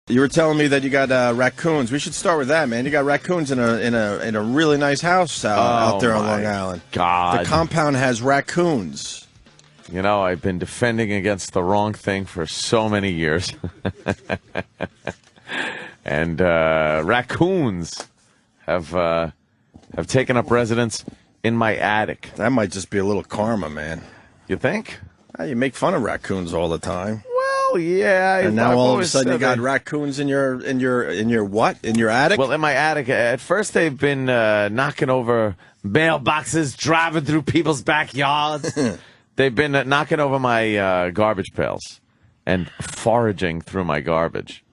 You were telling me that you got raccoons. We should start with that, man. You got raccoons in a really nice house out there on Long Island. God. The compound has raccoons. You know, I've been defending against the wrong thing for so many years. And raccoons have taken up residence in my attic. That might just be a little karma, man. You think? You make fun of raccoons all the time. Well, yeah. And now all of a sudden you got raccoons in your what? In your attic? Well, in my attic. At first they've been knocking over mailboxes, driving through people's backyards. They've been knocking over my garbage pails and foraging through my garbage.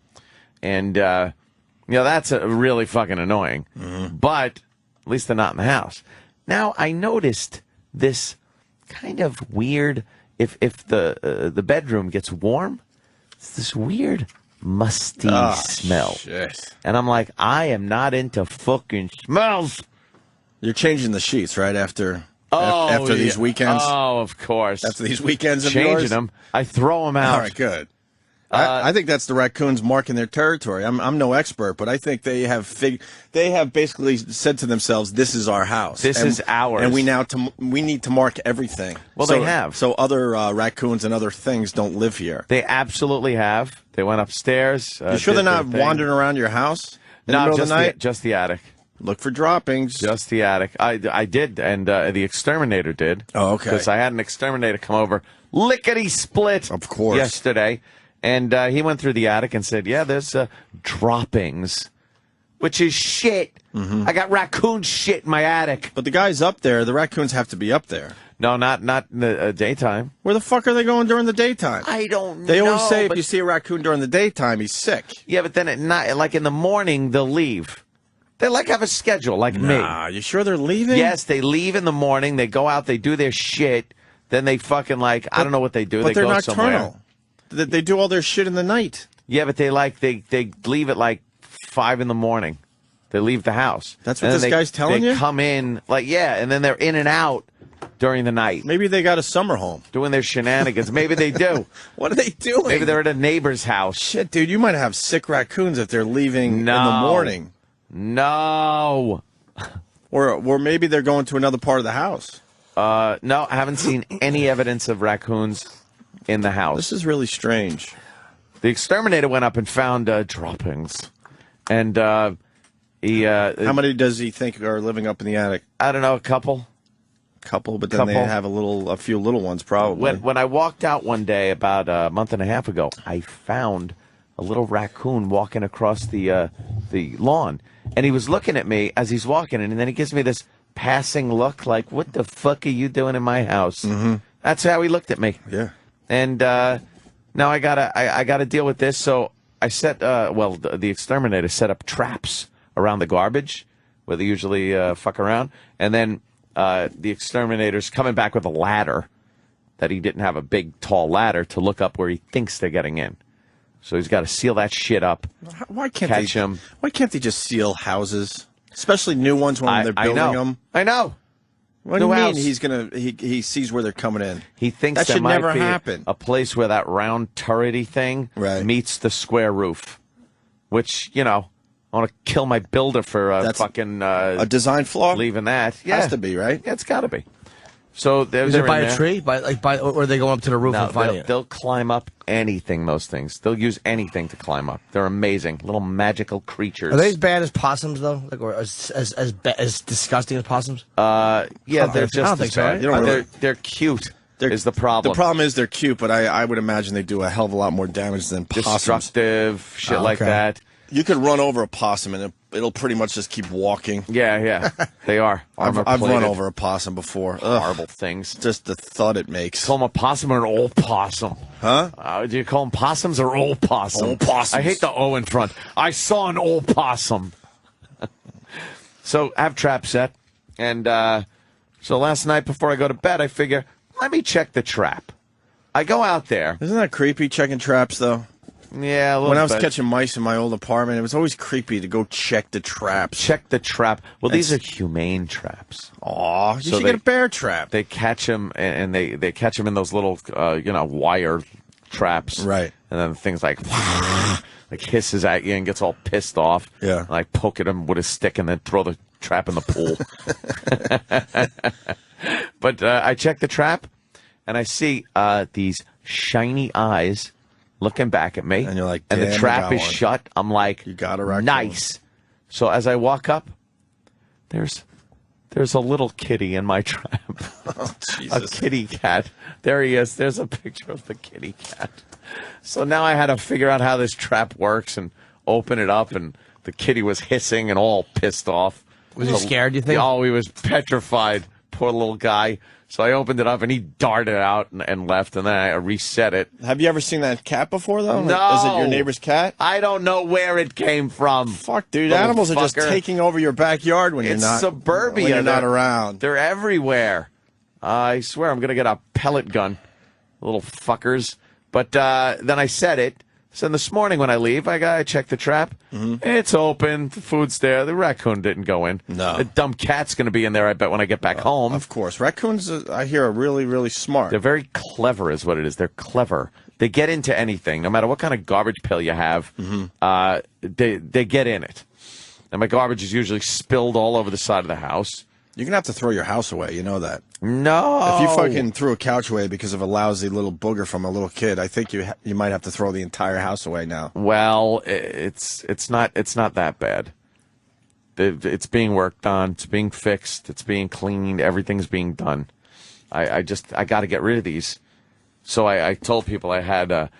And, that's really fucking annoying. Mm-hmm. But at least they're not in the house. Now, I noticed this kind of weird, if the bedroom gets warm, it's this weird musty smell. Shit. And I'm like, I am not into fucking smells. You're changing the sheets, right, after these weekends? Oh, of course. After these weekends of Changing yours? them. I throw them out. All right, good. I think that's the raccoons marking their territory. I'm no expert, but I think they have basically said to themselves, "This is our house. This is ours, and we need to mark everything." Well, they have. So other raccoons and other things don't live here. They absolutely have. They went upstairs. You sure they're not wandering around your house in the middle of the night? Just the attic. Look for droppings. Just the attic. I did, and the exterminator did. Oh, okay. Because I had an exterminator come over, lickety-split, of course, yesterday. And he went through the attic and said, yeah, there's droppings, which is shit. Mm-hmm. I got raccoon shit in my attic. But the guys up there, the raccoons have to be up there. No, not in the daytime. Where the fuck are they going during the daytime? I don't know. They always say if you see a raccoon during the daytime, he's sick. Yeah, but then at night, like in the morning, they'll leave. They have a schedule like me. Nah, you sure they're leaving? Yes, they leave in the morning. They go out, they do their shit. Then they fucking I don't know what they do. But they're go nocturnal. Somewhere. They do all their shit in the night. Yeah, but they leave at 5 in the morning. They leave the house. That's what this guy's telling you? They come in, and then they're in and out during the night. Maybe they got a summer home. Doing their shenanigans. Maybe they do. What are they doing? Maybe they're at a neighbor's house. Shit, dude, you might have sick raccoons if they're leaving in the morning. No. Or maybe they're going to another part of the house. No, I haven't seen any evidence of raccoons in the house. This is really strange. The exterminator went up and found droppings. And he... how many does he think are living up in the attic? I don't know, a couple. But then they have a few little ones probably. When I walked out one day about a month and a half ago, I found a little raccoon walking across the lawn. And he was looking at me as he's walking, and then he gives me this passing look like, what the fuck are you doing in my house? Mm-hmm. That's how he looked at me. Yeah. And now I gotta deal with this. So I set the exterminator set up traps around the garbage where they usually fuck around, and then the exterminator's coming back with a ladder that he didn't have a big tall ladder to look up where he thinks they're getting in. So he's got to seal that shit up. Why can't catch him? Why can't they just seal houses, especially new ones when they're building them? I know. What do you mean he sees where they're coming in? He thinks that there should might never be happen. A place where that round turrety thing meets the square roof, which, I want to kill my builder for That's fucking... a design flaw? Leaving that. Yeah. Has to be, right? Yeah, it's got to be. So is it by a tree? Or are they going up to the roof and find it? They'll climb up anything, those things. They'll use anything to climb up. They're amazing. Little magical creatures. Are they as bad as possums, though? Or as disgusting as possums? Yeah, they're just I don't think so, right? They're cute. Is the problem. The problem is they're cute, but I would imagine they do a hell of a lot more damage than possums. Destructive, shit like that. You could run over a possum and it'll pretty much just keep walking. Yeah, they are. I've run over a possum before. Horrible things. Just the thud it makes. Call them a possum or an old possum? Huh? Do you call them possums or old possum? Old possums. I hate the O in front. I saw an old possum. So I have trap set. And so last night before I go to bed, I figure, let me check the trap. I go out there. Isn't that creepy, checking traps, though? Yeah, a little When I was bit. catching mice in my old apartment, it was always creepy to go check the traps. Check the trap. Well, these are humane traps. Aw, you should get a bear trap. They catch them, and they catch them in those little, wire traps. Right. And then things like, like hisses at you and gets all pissed off. Yeah. And I poke at him with a stick and then throw the trap in the pool. But I check the trap and I see these shiny eyes looking back at me. And you're like, and the "Damn, I trap got is one." shut. I'm like, You got a raccoon. nice. So as I walk up, there's a little kitty in my trap. Oh, A Jesus. kitty cat. There he is. There's a picture of the kitty cat. So now I had to figure out how this trap works and open it up, and the kitty was hissing and all pissed off. Was he scared, you think? Oh, he was petrified. Poor little guy. So I opened it up, and he darted out and left, and then I reset it. Have you ever seen that cat before, though? No. Is it your neighbor's cat? I don't know where it came from. Fuck, dude. Little Animals are just fucker. taking over your backyard when It's you're not. suburbia. When you're not They're- around. They're everywhere. I swear I'm going to get a pellet gun. Little fuckers. But then I set it. So this morning when I leave, I check the trap. Mm-hmm. It's open. The food's there. The raccoon didn't go in. No. The dumb cat's going to be in there, I bet, when I get back home. Of course. Raccoons, I hear, are really, really smart. They're very clever is what it is. They're clever. They get into anything. No matter what kind of garbage pail you have, they get in it. And my garbage is usually spilled all over the side of the house. You're going to have to throw your house away. You know that. No. If you fucking threw a couch away because of a lousy little booger from a little kid, I think you might have to throw the entire house away now. Well, it's not that bad. It's being worked on. It's being fixed. It's being cleaned. Everything's being done. I got to get rid of these. So I told people I had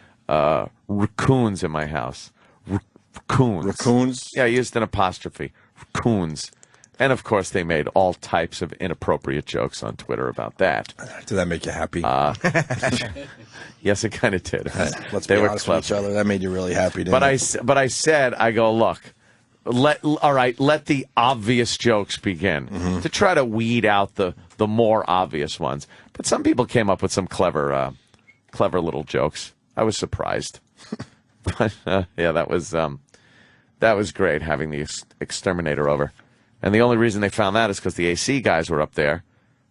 raccoons in my house. Raccoons. Raccoons? Yeah, I used an apostrophe. Raccoons. And, of course, they made all types of inappropriate jokes on Twitter about that. Did that make you happy? Yes, it kind of did. Let's They be were honest clever. with each other. That made you really happy, didn't But it? I said, I go, look, let the obvious jokes begin to try to weed out the more obvious ones. But some people came up with some clever little jokes. I was surprised. But yeah, that was great having the exterminator over. And the only reason they found that is because the AC guys were up there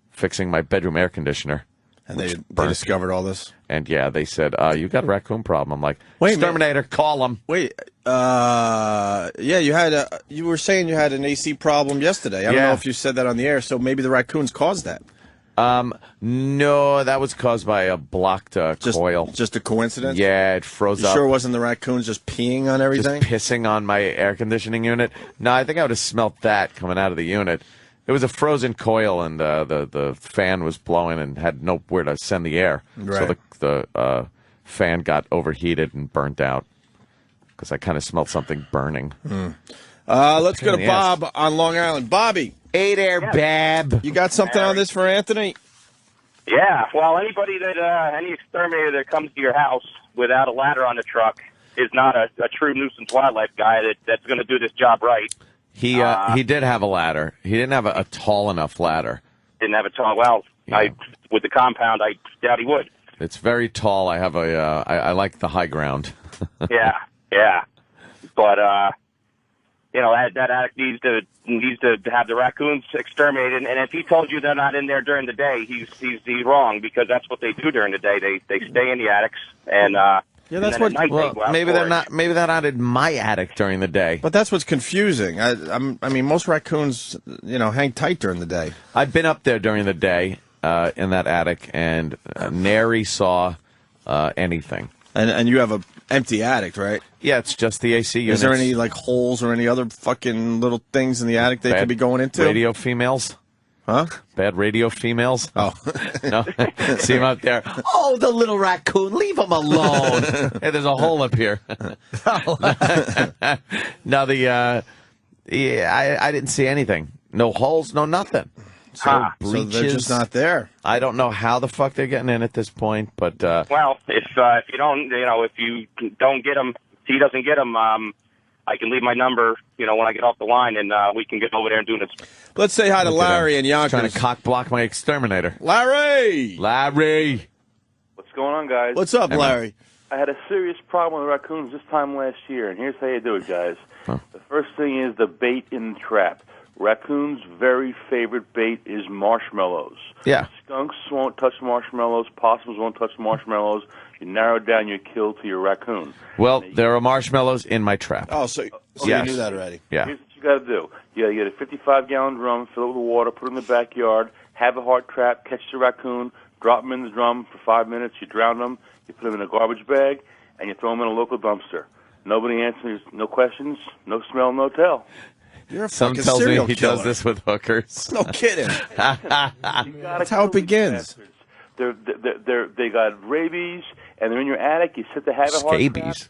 fixing my bedroom air conditioner. And they discovered all this? And yeah, they said, you got a raccoon problem. I'm like, Wait, exterminator, call him. Wait, yeah, you were saying you had an AC problem yesterday. I don't Yeah. know if you said that on the air, so maybe the raccoons caused that. No, that was caused by a blocked coil. Just a coincidence? Yeah, it froze You up. sure it wasn't the raccoons just peeing on Just everything? pissing on my air conditioning unit. No, I think I would have smelt that coming out of the unit. It was a frozen coil, and the fan was blowing and had nowhere to send the air. Right. So the fan got overheated and burnt out because I kind of smelled something burning. Let's go in to the Bob on Long Island. Bobby, Hey there, Bab. you got something on this for Anthony? Yeah, well, anybody any exterminator that comes to your house without a ladder on the truck is not a true nuisance wildlife guy that's going to do this job right. He did have a ladder. He didn't have a tall enough ladder. Didn't have a tall. Well, Yeah. with the compound, I doubt he would. It's very tall. I have I like the high ground. Yeah. But that attic needs to have the raccoons exterminated. And if he told you they're not in there during the day, he's wrong, because that's what they do during the day. They stay in the attics and Yeah, that's and then what. at night they Well, go out maybe for they're it. not. Maybe they're not in my attic during the day. But that's what's confusing. I mean, most raccoons, hang tight during the day. I've been up there during the day in that attic, and nary saw anything. And you have a empty attic, right? Yeah, it's just the AC unit. Is there any holes or any other fucking little things in the attic they could be going into? Radio females? Huh? Bad radio females? Oh. No? See him out there. Oh, the little raccoon. Leave him alone. Hey, there's a hole up here. No, I didn't see anything. No holes, no nothing. So breaches. they're just not there. I don't know how the fuck they're getting in at this point, but Well, if you don't, if you don't get him, if he doesn't get him, I can leave my number, when I get off the line, and we can get over there and do this. Let's say hi to Larry and trying Yonkers. to cock block my exterminator. Larry! Larry! What's going on, guys? What's up, Larry? I had a serious problem with raccoons this time last year, and here's how you do it, guys. The first thing is the bait in the trap. Raccoon's very favorite bait is marshmallows. Yeah. Skunks won't touch marshmallows. Possums won't touch marshmallows. You narrow down your kill to your raccoon. Well, there are marshmallows in my trap. Oh, so Yes. you knew that already. Yeah. Here's what you got to do. You get a 55-gallon drum, fill it with water, put it in the backyard, have a hard trap, catch the raccoon, drop him in the drum for 5 minutes, you drown them, you put them in a garbage bag, and you throw them in a local dumpster. Nobody answers, no questions, no smell, no tell. You're a Some fucking tells me serial he killer. does this with hookers. No kidding. That's how it begins. They got rabies, and they're in your attic. You sit the have a hard trap. Scabies.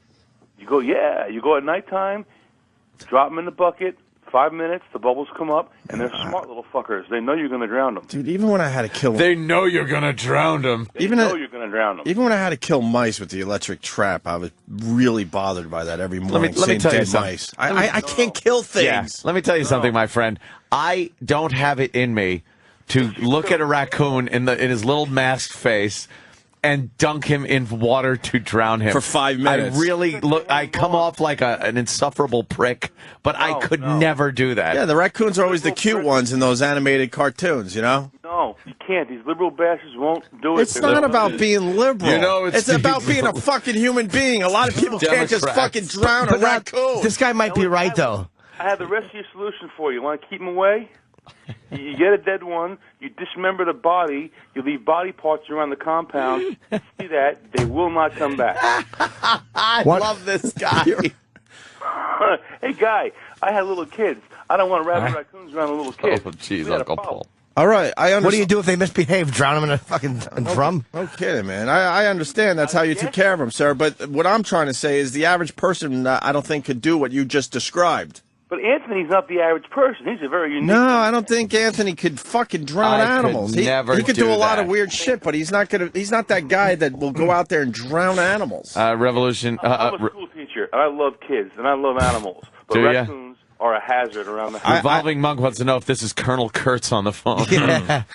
You go at nighttime, drop them in the bucket, 5 minutes, the bubbles come up, and they're smart little fuckers. They know you're going to drown them. Dude, even when I had to kill They know you're going to drown them. They know you're going to drown them. even when I had to kill mice with the electric trap, I was really bothered by that every morning. let me seeing tell you dead something. mice. I can't kill things. Yeah. Let me tell you something, my friend. I don't have it in me to look at a raccoon in his little masked face and dunk him in water to drown him For 5 minutes. I come off like an insufferable prick, but I could never do that. Yeah, the raccoons are always the cute ones in those animated cartoons, you know? No, you can't. These liberal bastards won't do it. It's not about being liberal. You know, it's about being a fucking human being. A lot of people can't just Democrats. fucking drown a raccoon. This guy might be right, though. I have the rest of your solution for you. You want to keep them away? You get a dead one, you dismember the body, you leave body parts around the compound. See that? They will not come back. I love this guy. Hey, guy, I had little kids. I don't want to wrap raccoons around a little kid. Oh, jeez, We had a Uncle problem. Paul. All right, I understand. What do you do if they misbehave? Drown them in a fucking drum? No kidding, man. I understand that's how you took care of them, sir. But what I'm trying to say is the average person, I don't think, could do what you just described. But Anthony's not the average person. He's a very unique. No, I don't think Anthony could fucking drown I could animals. never he could do do a lot that. of weird shit, but he's not that guy that will go out there and drown animals. Revolution. I'm a school teacher, and I love kids, and I love animals. But Do ya? raccoons are a hazard around the house. Revolving Monk wants to know if this is Colonel Kurtz on the phone.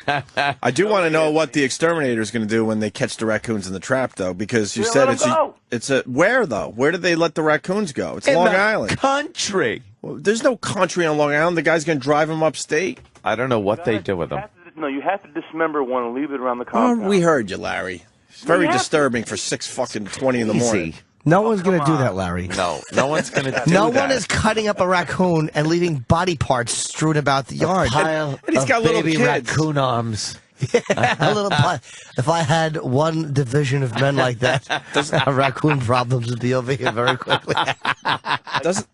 I do want to know what the exterminator is going to do when they catch the raccoons in the trap, though, because you They'll said let 'em go. it's a where though? Where did they let the raccoons go? It's In Long the Island. country. Well, there's no country on Long Island. The guy's going to drive them upstate. I don't know what they do with them. You have to dismember one and leave it around the Oh, compound. we heard you, Larry. It's very have to. disturbing for 6:20 in the morning. No one's going to do that, Larry. No one's going to do No that. one is cutting up a raccoon and leaving body parts strewn about the yard. Pile And he's of got little baby kids. raccoon arms. A little pile. If I had one division of men like that, raccoon problems would be over here very quickly. Doesn't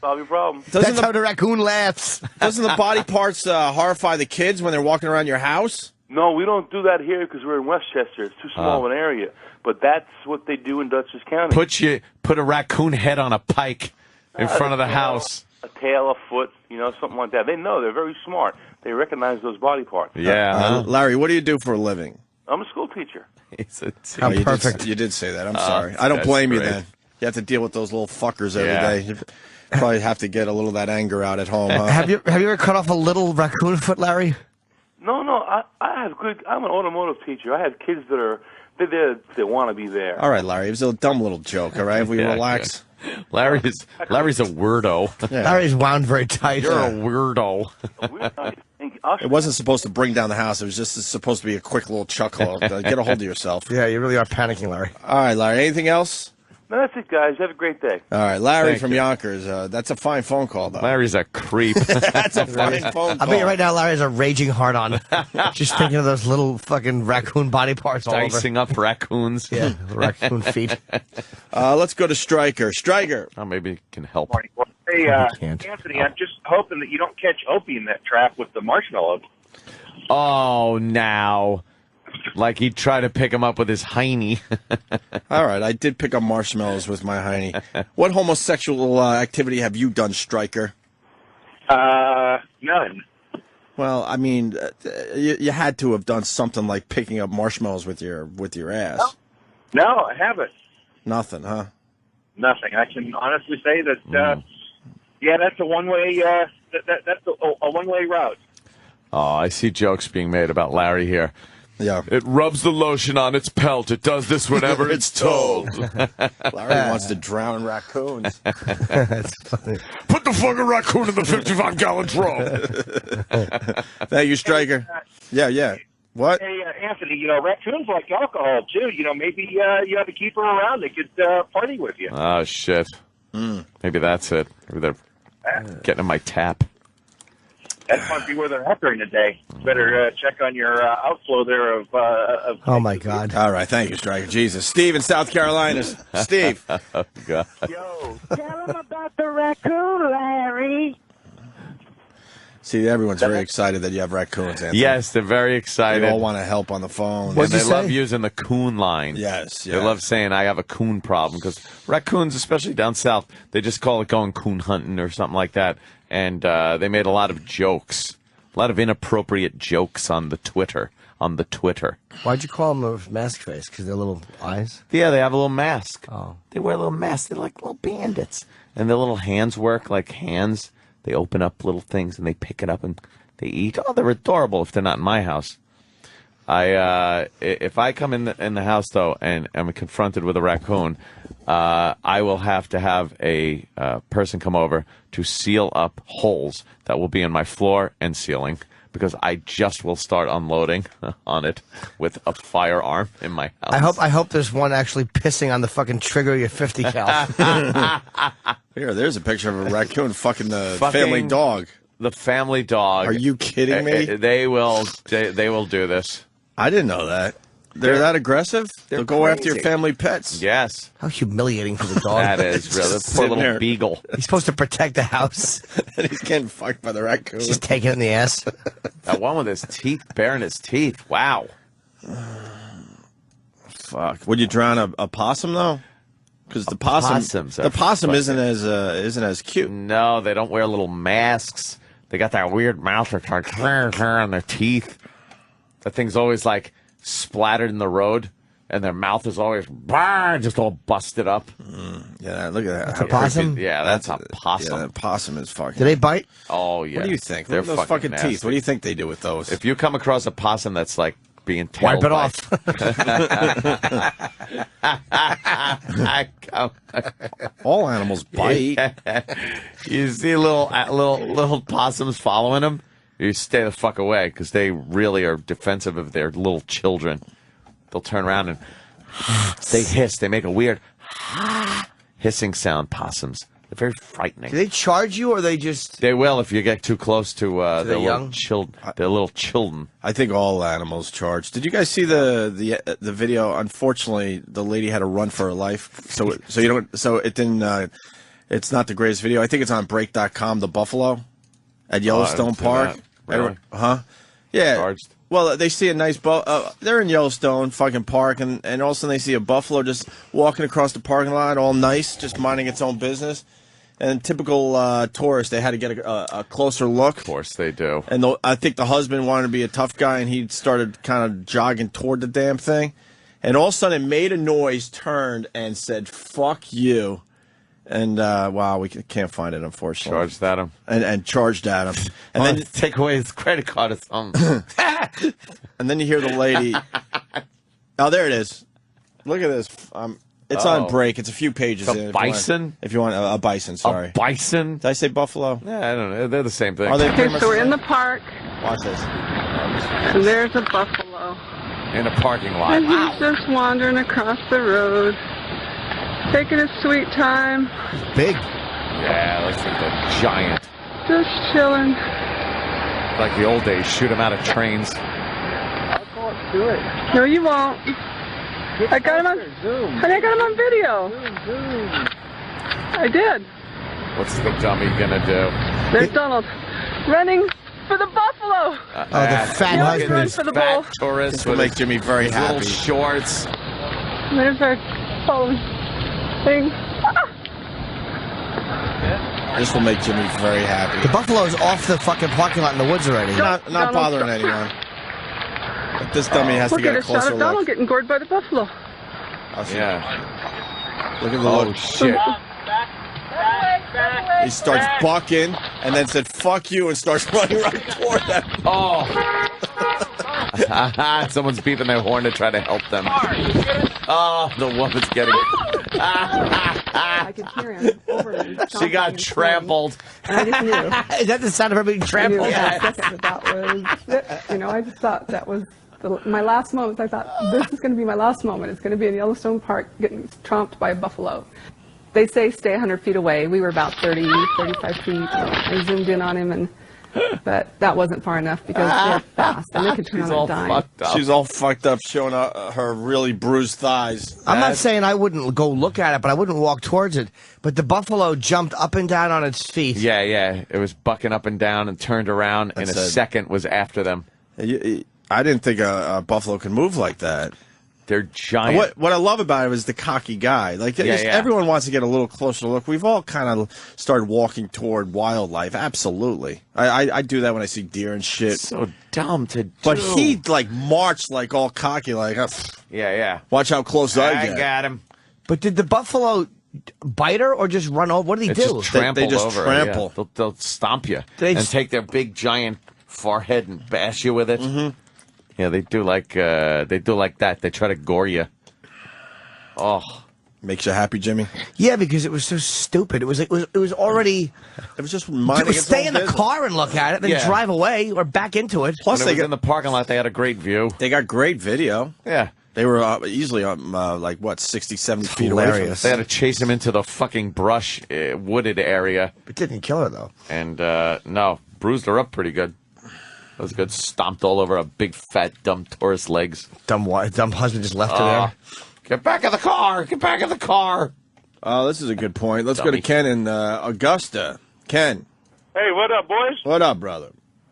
Solve your problem. That's how the, the raccoon laughs. doesn't the body parts horrify the kids when they're walking around your house? No, we don't do that here because we're in Westchester. It's too small of an area. But that's what they do in Dutchess County. Put a raccoon head on a pike in front of the house. A tail, a foot, something like that. They know. They're very smart. They recognize those body parts. Yeah. Larry, what do you do for a living? I'm a school teacher. It's a How you perfect. You did say that. I'm sorry. I don't blame you great. then. You have to deal with those little fuckers every Yeah. day. You probably have to get a little of that anger out at home, huh? Have you ever cut off a little raccoon foot, Larry? No, I have good. I'm an automotive teacher. I have kids that are they want to be there. All right, Larry. It was a dumb little joke, all right? If we Yeah, relax. Larry's a weirdo. Yeah. Larry's wound very tight. You're a weirdo. It wasn't supposed to bring down the house. It was just supposed to be a quick little chuckle. Get a hold of yourself. Yeah, you really are panicking, Larry. All right, Larry. Anything else? No, that's it, guys. Have a great day. All right, Larry Thank from you. Yonkers. That's a fine phone call, though. Larry's a creep. That's a fine phone I call. bet you right now Larry's a raging hard on. Just thinking of those little fucking raccoon body parts all over. Dicing up raccoons. Yeah, the raccoon feet. Let's go to Stryker. Stryker. Oh, maybe it can help. Morning. Well, hey, can't. Anthony, I'm just hoping that you don't catch Opie in that trap with the marshmallows. Oh, now. Like he'd try to pick him up with his hiney. All right, I did pick up marshmallows with my hiney. What homosexual activity have you done, Stryker? None. Well, I mean, you had to have done something like picking up marshmallows with your ass. No, I haven't. Nothing, huh? Nothing. I can honestly say that, yeah, that's a one-way, that's a one-way route. Oh, I see jokes being made about Larry here. Yeah. It rubs the lotion on its pelt. It does this whenever it's told. Larry wants to drown raccoons. That's funny. Put the fucking raccoon in the 55-gallon drum. Thank you, Stryker. Yeah. What? Hey, Anthony, raccoons like alcohol, too. Maybe you have to keep them around. They could party with you. Oh, shit. Maybe that's it. Maybe they're getting in my tap. That might be where they're at during the day. Better check on your outflow there of Oh, my God. All right. Thank you, Stryker. Jesus. Steve in South Carolina. Steve. Oh, God. Yo. Tell them about the raccoon, Larry. See, everyone's very excited that you have raccoons, Anthony. Yes, they're very excited. They all want to help on the phone. What'd And you they love say? using the coon line. Yes, They love saying, I have a coon problem. Because raccoons, especially down south, they just call it going coon hunting or something like that. And they made a lot of jokes, a lot of inappropriate jokes on the Twitter. Why'd you call them a mask face? Because they're little eyes? Yeah, they have a little mask. Oh. They wear a little mask. They're like little bandits. And their little hands work like hands. They open up little things and they pick it up and they eat. Oh, they're adorable if they're not in my house. If I come in the house, though, and I'm confronted with a raccoon, I will have to have a person come over to seal up holes that will be in my floor and ceiling, because I just will start unloading on it with a firearm in my house. I hope there's one actually pissing on the fucking trigger of your 50 cal. Here, there's a picture of a raccoon fucking the Fucking family dog. The family dog. Are you kidding me? They will do this. I didn't know that. They're that aggressive? They'll go after your crazy. family pets. Yes. How humiliating for the dog. That is really. Just Poor sitting little there. beagle. He's supposed to protect the house. And he's getting fucked by the raccoon. Just taking it in the ass. That one with his teeth, baring his teeth. Wow. Fuck. Would you drown a possum though? Because the Possums are possum fucking- isn't as cute. No, they don't wear little masks. They got that weird mouth that's like on their teeth. That thing's always like splattered in the road, and their mouth is always just all busted up. Yeah, look at that. That's a possum? Yeah, that's a possum. Yeah, that possum is fucking. Do they bite? Oh yeah. What do you think? They're Look at those fucking nasty. teeth. What do you think they do with those? If you come across a possum that's like being tailed Wipe it by- off. All animals bite. You see little possums following them, you stay the fuck away, because they really are defensive of their little children. They'll turn around and they hiss. They make a weird hissing sound. Possums. They're very frightening. Do they charge you or they just... They will if you get too close to they're their young? little children. I think all animals charge. Did you guys see the video? Unfortunately, the lady had to run for her life. So you don't. So it didn't. It's not the greatest video. I think it's on Break.com. The buffalo at Yellowstone see Park. that. Really? Yeah. Charged? Well, they see a nice they're in Yellowstone fucking park, and all of a sudden they see a buffalo just walking across the parking lot, all nice, just minding its own business. And typical tourist, they had to get a closer look. Of course they do. And I think the husband wanted to be a tough guy, and he started kind of jogging toward the damn thing. And all of a sudden, it made a noise, turned, and said, "Fuck you." And, wow, we can't find it, unfortunately. Charged at him. And charged at him. And And then then take away his credit card or something. and then you hear the lady. Oh, there it is. Look at this. It's on break. It's a few pages It's a in. bison? If you want a bison, sorry. A bison? Did I say buffalo? Yeah, I don't know. They're the same thing. Are they pretty Okay, much so we're the in same? the park, Watch this. and there's a buffalo. In a parking lot. And he's just wandering across the road, taking his sweet time, Big. Yeah, looks like a giant. just chilling. Like the old days, shoot him out of trains. No, you won't. I got him on. Honey, I got him on video. I did. What's the dummy gonna do? There's Donald running for the buffalo. the fat Yeah, husband. run This for the fat bull. tourist This will with make his Jimmy very little happy. shorts. There's our following thing. This will make Jimmy very happy. The buffalo's off the fucking parking lot in the woods already. Not Donald, bothering stop. anyone. But this dummy has to Look get at a a shot closer of Donald look. getting gored by the buffalo. I'll see. Yeah. Look at the Oh look. shit. He starts bucking and then said "fuck you" and starts running right toward them. Oh. Someone's beeping their horn to try to help them. Oh, the woman's getting. I could hear him over me. She got trampled. And I just knew. Is that the sound of her being trampled? That was it. You know, I just thought that was my last moment. I thought, this is going to be my last moment. It's going to be in Yellowstone Park getting tromped by a buffalo. They say stay 100 feet away. We were about 30, 35 feet. I zoomed in on him, but that wasn't far enough because they're fast and they could turn on a dime. She's all fucked up, showing her really bruised thighs. I'm not saying I wouldn't go look at it, but I wouldn't walk towards it. But the buffalo jumped up and down on its feet. Yeah. It was bucking up and down and turned around in a second, was after them. I didn't think a buffalo could move like that. They're giant. What I love about it is the cocky guy. Like everyone wants to get a little closer look. We've all kind of started walking toward wildlife. Absolutely, I do that when I see deer and shit. So dumb to do. But he like marched like all cocky, like yeah. Watch how close I get. I got him. But did the buffalo bite her or just run over? What did he do? Just trample they just over trample. Her, yeah. They'll stomp you and take their big giant forehead and bash you with it. Mm-hmm. Yeah, they do like that. They try to gore you. Oh, makes you happy, Jimmy? Yeah, because it was so stupid. It was already. It was just minding its stay own in the business. car and look at it, then drive away or back into it. Plus, in the parking lot. They had a great view. They got great video. Yeah. They were easily like, 60, 70 feet away from us. They had to chase him into the fucking brush, wooded area. It didn't kill her, though. And, no, bruised her up pretty good. That was good. Stomped all over a big, fat, dumb Taurus legs. Dumb husband just left her there. Get back in the car! Get back in the car! Oh, this is a good point. Let's go to Ken in Augusta. Ken. Hey, what up, boys? What up, brother?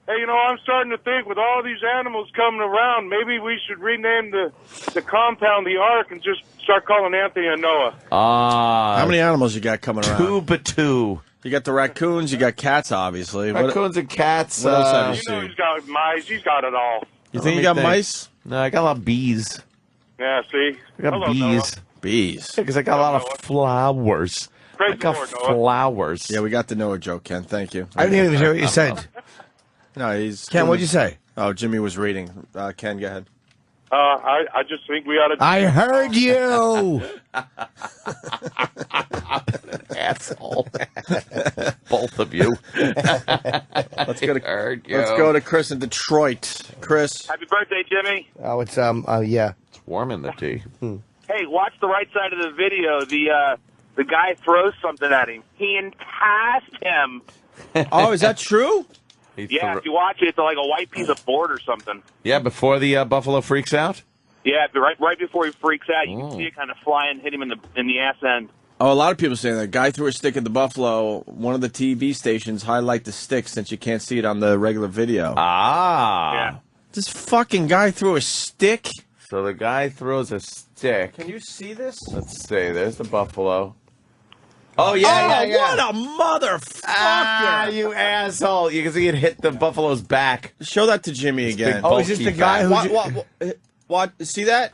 Hey, I'm starting to think with all these animals coming around, maybe we should rename the compound the Ark and just start calling Anthony and Noah. How many animals you got coming around? Two. You got the raccoons, you got cats, obviously. Raccoons and cats. What else have you You know seen? he's got mice. He's got it all. You think you got mice? No, I got a lot of bees. Yeah, see? I got Hello, bees. Noah. Bees. Because I got a lot of flowers. Praise I got the Lord, Noah. flowers. Yeah, we got the Noah joke, Ken. Thank you. I didn't even hear what you said. No, he's... Ken, what'd you say? Oh, Jimmy was reading. Ken, go ahead. I just think we ought to... I heard you! Asshole. Both of you. Let's go to Chris in Detroit. Chris. Happy birthday, Jimmy. Oh, it's, yeah. It's warm in the tea. Hey, watch the right side of the video. The guy throws something at him. He enticed him. Oh, is that true? Yeah, if you watch it, it's like a white piece of board or something. Yeah, before the buffalo freaks out? Yeah, right before he freaks out, you can see it kind of fly and hit him in the ass end. Oh, a lot of people saying that. Guy threw a stick at the buffalo. One of the TV stations highlight the stick since you can't see it on the regular video. Yeah. This fucking guy threw a stick? So the guy throws a stick. Can you see this? Let's see. There's the buffalo. Oh, yeah. What a motherfucker! Ah, you asshole. You can see it hit the buffalo's back. Show that to Jimmy again. Oh, is this the guy who... What? See that?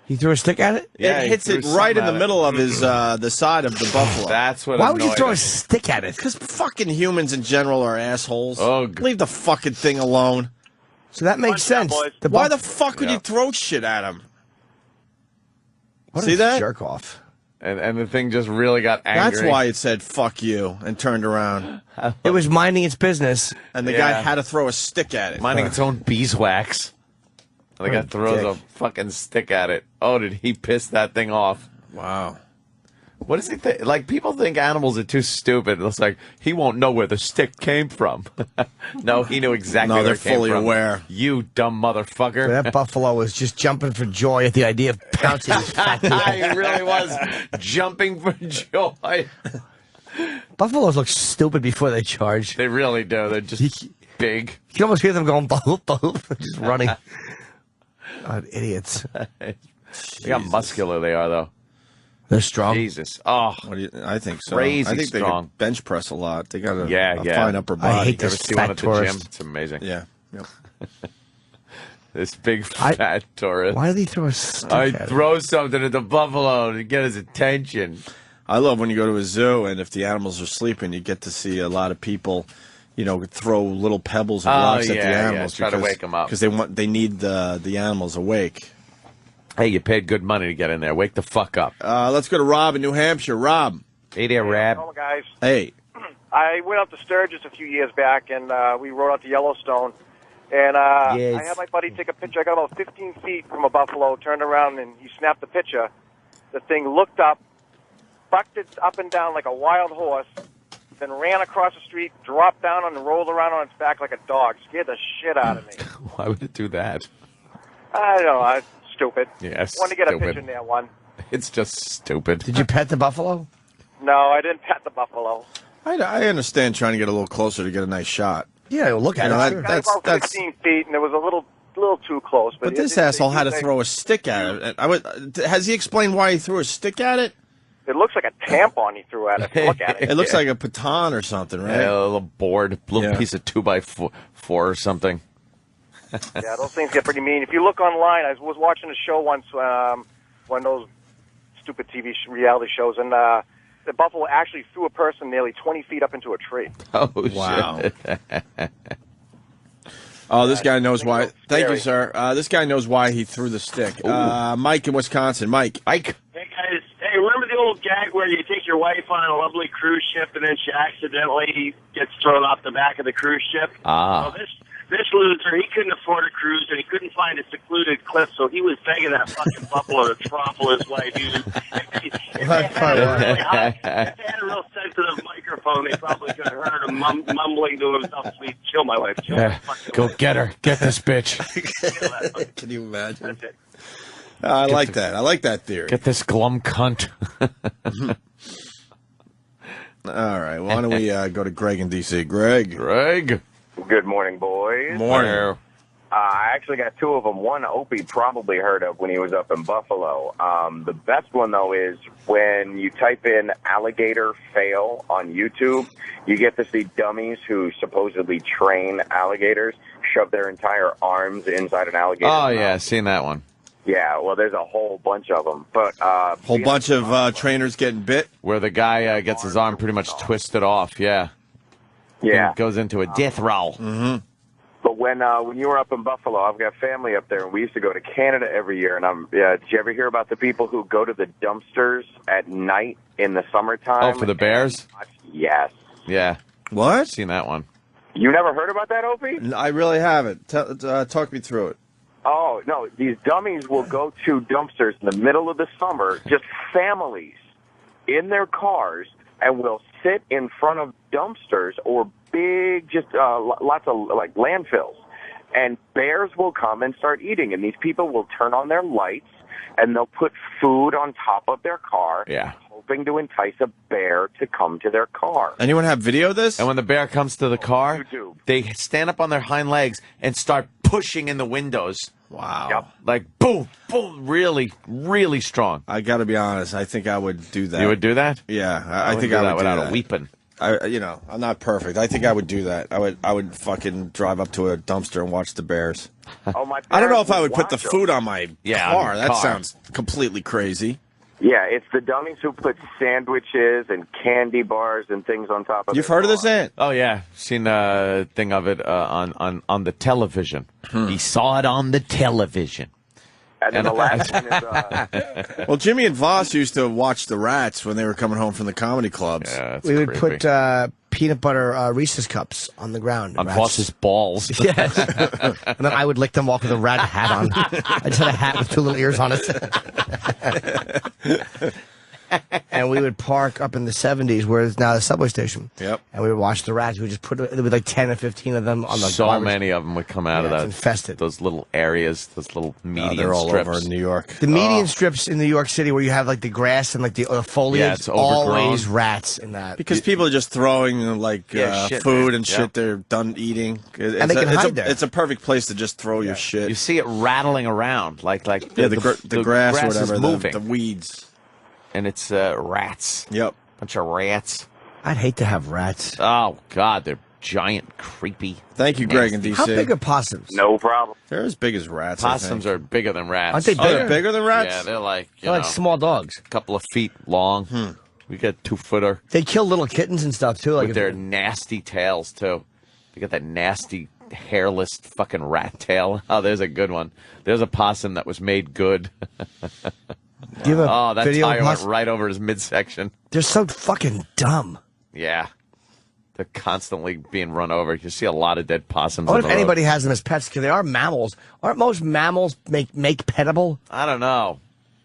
He threw a stick at it? Yeah, it hits it right in the middle of his the side of the buffalo. That's what Why would you throw a us. stick at it? Because fucking humans in general are assholes. Oh, leave the fucking thing alone. So that makes sense. Why the fuck would you throw shit at him? What See a that? jerk off. And the thing just really got angry. That's why it said "fuck you" and turned around. It was minding its business. And the guy had to throw a stick at it. Minding its own beeswax. And the guy throws a fucking stick at it. Oh, did he piss that thing off? Wow. What does he think? Like, people think animals are too stupid. It's like, he won't know where the stick came from. No, he knew exactly where they're it came fully from. aware. You dumb motherfucker. So that buffalo was just jumping for joy at the idea of pouncing his fat He really was jumping for joy. Buffaloes look stupid before they charge. They really do. They're just big. You can almost hear them going, boop, boop, just running. God, idiots. Look how muscular they are, though. They're strong. Jesus. Oh, I think so. Crazy I think they strong. can bench press a lot. They got a Yeah. fine upper body. I hate You ever this see one fat at the tourist. gym? It's amazing. Yeah. Yep. This big fat tourist. Why did he throw a stick I at it? throw something at the buffalo to get his attention. I love when you go to a zoo and if the animals are sleeping, you get to see a lot of people, throw little pebbles and rocks at the animals. Try to wake them up because they need the animals awake. Hey, you paid good money to get in there. Wake the fuck up. Let's go to Rob in New Hampshire. Rob. Hey there, Rob. Hello, guys. Hey. I went out to Sturgis a few years back, and we rode out to Yellowstone. And I had my buddy take a picture. I got about 15 feet from a buffalo, turned around, and he snapped the picture. The thing looked up, bucked it up and down like a wild horse, then ran across the street, dropped down, and rolled around on its back like a dog. Scared the shit out of me. Why would it do that? I don't know. Stupid. Yes. Wanted to get a picture in there, one. It's just stupid. Did you pet the buffalo? No, I didn't pet the buffalo. I understand trying to get a little closer to get a nice shot. Yeah, look at it. Got about 15 feet, and it was a little too close. But this asshole had to throw a stick at it. Has he explained why he threw a stick at it? It looks like a tampon he threw at it. Look at it. It looks like a baton or something, right? Yeah, a little board, little piece of 2x4 or something. Yeah, those things get pretty mean. If you look online, I was watching a show once, one of those stupid TV reality shows, and the buffalo actually threw a person nearly 20 feet up into a tree. Oh, wow. Shit. Oh, this guy knows why. Thank you, sir. This guy knows why he threw the stick. Mike in Wisconsin. Mike. Hey, guys. Hey, remember the old gag where you take your wife on a lovely cruise ship and then she accidentally gets thrown off the back of the cruise ship? Ah. Well, this loser, he couldn't afford a cruise and he couldn't find a secluded cliff, so he was begging that fucking buffalo to throttle his wife. If they had a real sensitive microphone, they probably could have heard him mumbling to himself, "Sweet, kill my wife. Kill my fucking Go wife." get her. Get this bitch. Can you imagine? That's it. I like that. I like that theory. Get this glum cunt. All right. Why don't we go to Greg in D.C.? Greg. Good morning, boys. Morning. I actually got two of them. One Opie probably heard of when he was up in Buffalo. The best one, though, is when you type in alligator fail on YouTube, you get to see dummies who supposedly train alligators shove their entire arms inside an alligator. Oh, yeah, I've seen that one. Yeah, well, there's a whole bunch of them. But whole bunch of trainers getting bit? Where the guy gets his arm pretty much twisted off, yeah. Yeah. And goes into a death roll. Mm-hmm. But when you were up in Buffalo, I've got family up there, and we used to go to Canada every year. And did you ever hear about the people who go to the dumpsters at night in the summertime? Oh, for the bears? Yes. Yeah. What? I've seen that one. You never heard about that, Opie? I really haven't. Talk me through it. Oh, no. These dummies will go to dumpsters in the middle of the summer, just families in their cars, and will sit in front of dumpsters or big, just lots of, like, landfills. And bears will come and start eating, and these people will turn on their lights, and they'll put food on top of their car, hoping to entice a bear to come to their car. Anyone have video of this? And when the bear comes to the car, they stand up on their hind legs and start pushing in the windows. Wow. Yep. Like, boom, boom, really, really strong. I got to be honest. I think I would do that. You would do that? Yeah. I would think do I would that do without that. a weeping. I'm not perfect. I think I would do that. I would fucking drive up to a dumpster and watch the bears. Oh, my I don't know if I would parents put the watch food them. on my Yeah, car. on the That car. sounds completely crazy. Yeah, it's the dummies who put sandwiches and candy bars and things on top of You've their heard of this, car. Ant? Oh, yeah. Seen a thing of it on the television. He saw it on the television. And then the last one is... Well, Jimmy and Voss used to watch the Rats when they were coming home from the comedy clubs. Yeah, that's We would creepy. put peanut butter Reese's cups on the ground. on Rats- Voss's balls. Yes. And then I would lick them off with a rat hat on. I just had a hat with two little ears on it. And we would park up in the 70s where it's now the subway station. Yep. And we would watch the rats. We would just put there would be like 10 or 15 of them on the So garbage. many of them would come out of Yeah, that. it's infested. Those little areas, those little median They're all strips. over in New York. The median strips in New York City where you have like the grass and like the foliage, Yeah, it's overgrown. always rats in that. Because people are just throwing shit, food man. and shit they're done eating. And they can hide there. It's a perfect place to just throw your shit. You see it rattling around, like the grass or whatever, is moving, the weeds. and it's rats. Yep. Bunch of rats. I'd hate to have rats. Oh God, they're giant, creepy. Thank you, Greg in nasty. DC. How big are possums? No problem. They're as big as rats. I Possums think. are bigger than rats. Aren't they Oh, they're bigger? bigger than rats? Yeah, they're like They're like small dogs. a couple of feet long. We got 2-footer They kill little kittens and stuff too. Like with their nasty tails too. You got that nasty, hairless fucking rat tail. Oh, there's a good one. There's a possum that was made good. Do you have a Oh, that video tire of went right over his midsection. They're so fucking dumb. Yeah. They're constantly being run over. You see a lot of dead possums. I on wonder if the road. anybody has them as pets, because they are mammals. Aren't most mammals make petable? I don't know.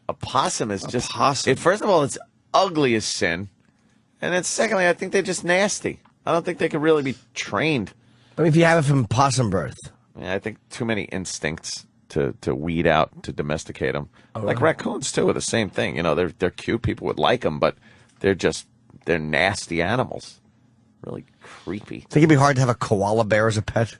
A possum is just... possum. First of all, it's ugly as sin. And then secondly, I think they're just nasty. I don't think they could really be trained. I mean, if you have it from possum birth. Yeah, I think too many instincts to weed out, to domesticate them. Like raccoons, too, are the same thing. You know, they're cute. People would like them, but they're nasty animals. Really creepy. Think it'd be hard to have a koala bear as a pet?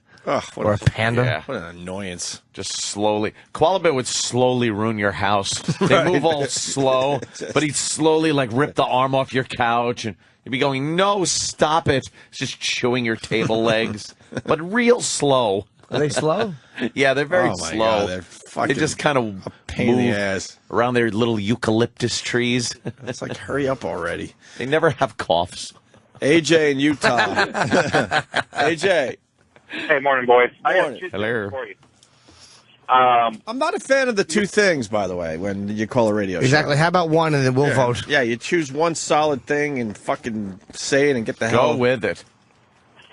Or a panda? Yeah. What an annoyance. Just slowly. Koala bear would slowly ruin your house. They move all slow, but he'd slowly, like, rip the arm off your couch, and you'd be going, no, stop it. It's just chewing your table legs, but real slow. Are they slow? Yeah, they're very Oh, my slow. God, they're fucking they just kind of a pain in the move ass. around their little eucalyptus trees. It's like, hurry up already. They never have coughs. AJ in Utah. AJ. Hey, morning, boys. I have two Hello. things for you. I'm not a fan of the two things, by the way, when you call a radio show. Exactly. How about one and then we'll vote? Yeah, you choose one solid thing and fucking say it and get the hell... Go with it.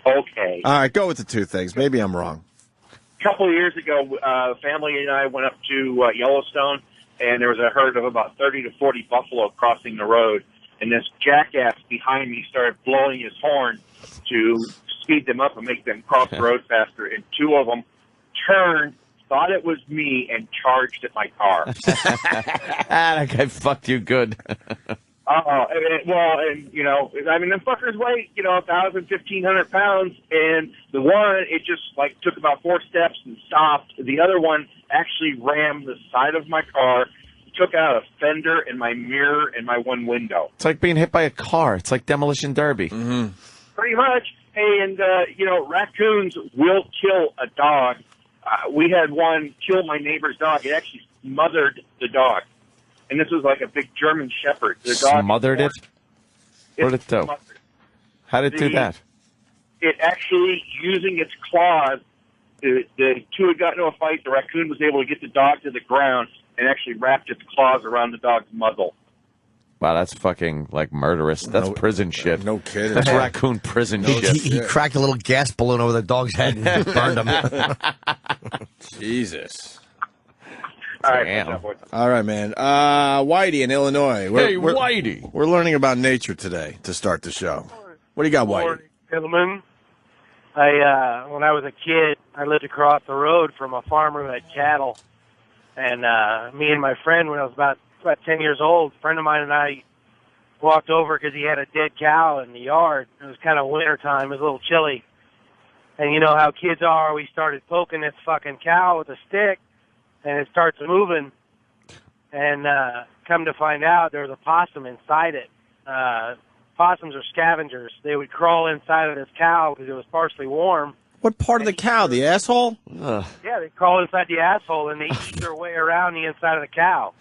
Okay. All right, go with the two things. Maybe I'm wrong. A couple of years ago, family and I went up to Yellowstone, and there was a herd of about 30 to 40 buffalo crossing the road. And this jackass behind me started blowing his horn to speed them up and make them cross the road faster. And two of them turned, thought it was me, and charged at my car. That guy fucked you good. And you know, I mean, them fuckers weigh, 1,000, 1,500 pounds, and the one, it just, like, took about 4 steps and stopped. The other one actually rammed the side of my car, took out a fender and my mirror and my one window. It's like being hit by a car. It's like Demolition Derby. Mm-hmm. Pretty much. And, raccoons will kill a dog. We had one kill my neighbor's dog. It actually smothered the dog. And this was like a big German Shepherd. The dog Smothered it? What did it do? Smothered. How did it do that? It actually, using its claws, the two had gotten into a fight. The raccoon was able to get the dog to the ground and actually wrapped its claws around the dog's muzzle. Wow, that's fucking, like, murderous. That's prison shit. No kidding. That's raccoon prison shit. He cracked a little gas balloon over the dog's head and burned him. Jesus. All right, Damn. All right, man. Whitey in Illinois. Whitey. We're learning about nature today to start the show. What do you got, Whitey? Morning, gentlemen. When I was a kid, I lived across the road from a farmer who had cattle. And me and my friend, when I was about 10 years old, a friend of mine and I walked over because he had a dead cow in the yard. It was kind of winter time. It was a little chilly. And you know how kids are. We started poking this fucking cow with a stick, and it starts moving. And come to find out, there was a possum inside it. Possums are scavengers. They would crawl inside of this cow because it was partially warm. What part of the cow? The asshole? Yeah, they crawl inside the asshole, and they eat their way around the inside of the cow.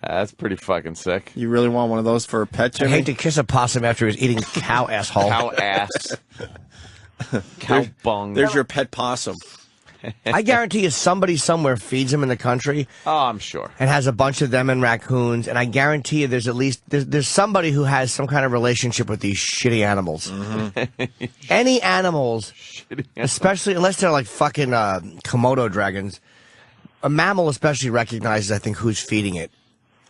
That's pretty fucking sick. You really want one of those for a pet, I Jimmy? hate to kiss a possum after he was eating cow asshole. Cow ass. Cow bung. There's your pet possum. I guarantee you somebody somewhere feeds them in the country. Oh, I'm sure. And has a bunch of them and raccoons. And I guarantee you there's at least, there's somebody who has some kind of relationship with these shitty animals. Mm-hmm. Any animals, especially, unless they're like fucking Komodo dragons, a mammal especially recognizes, I think, who's feeding it.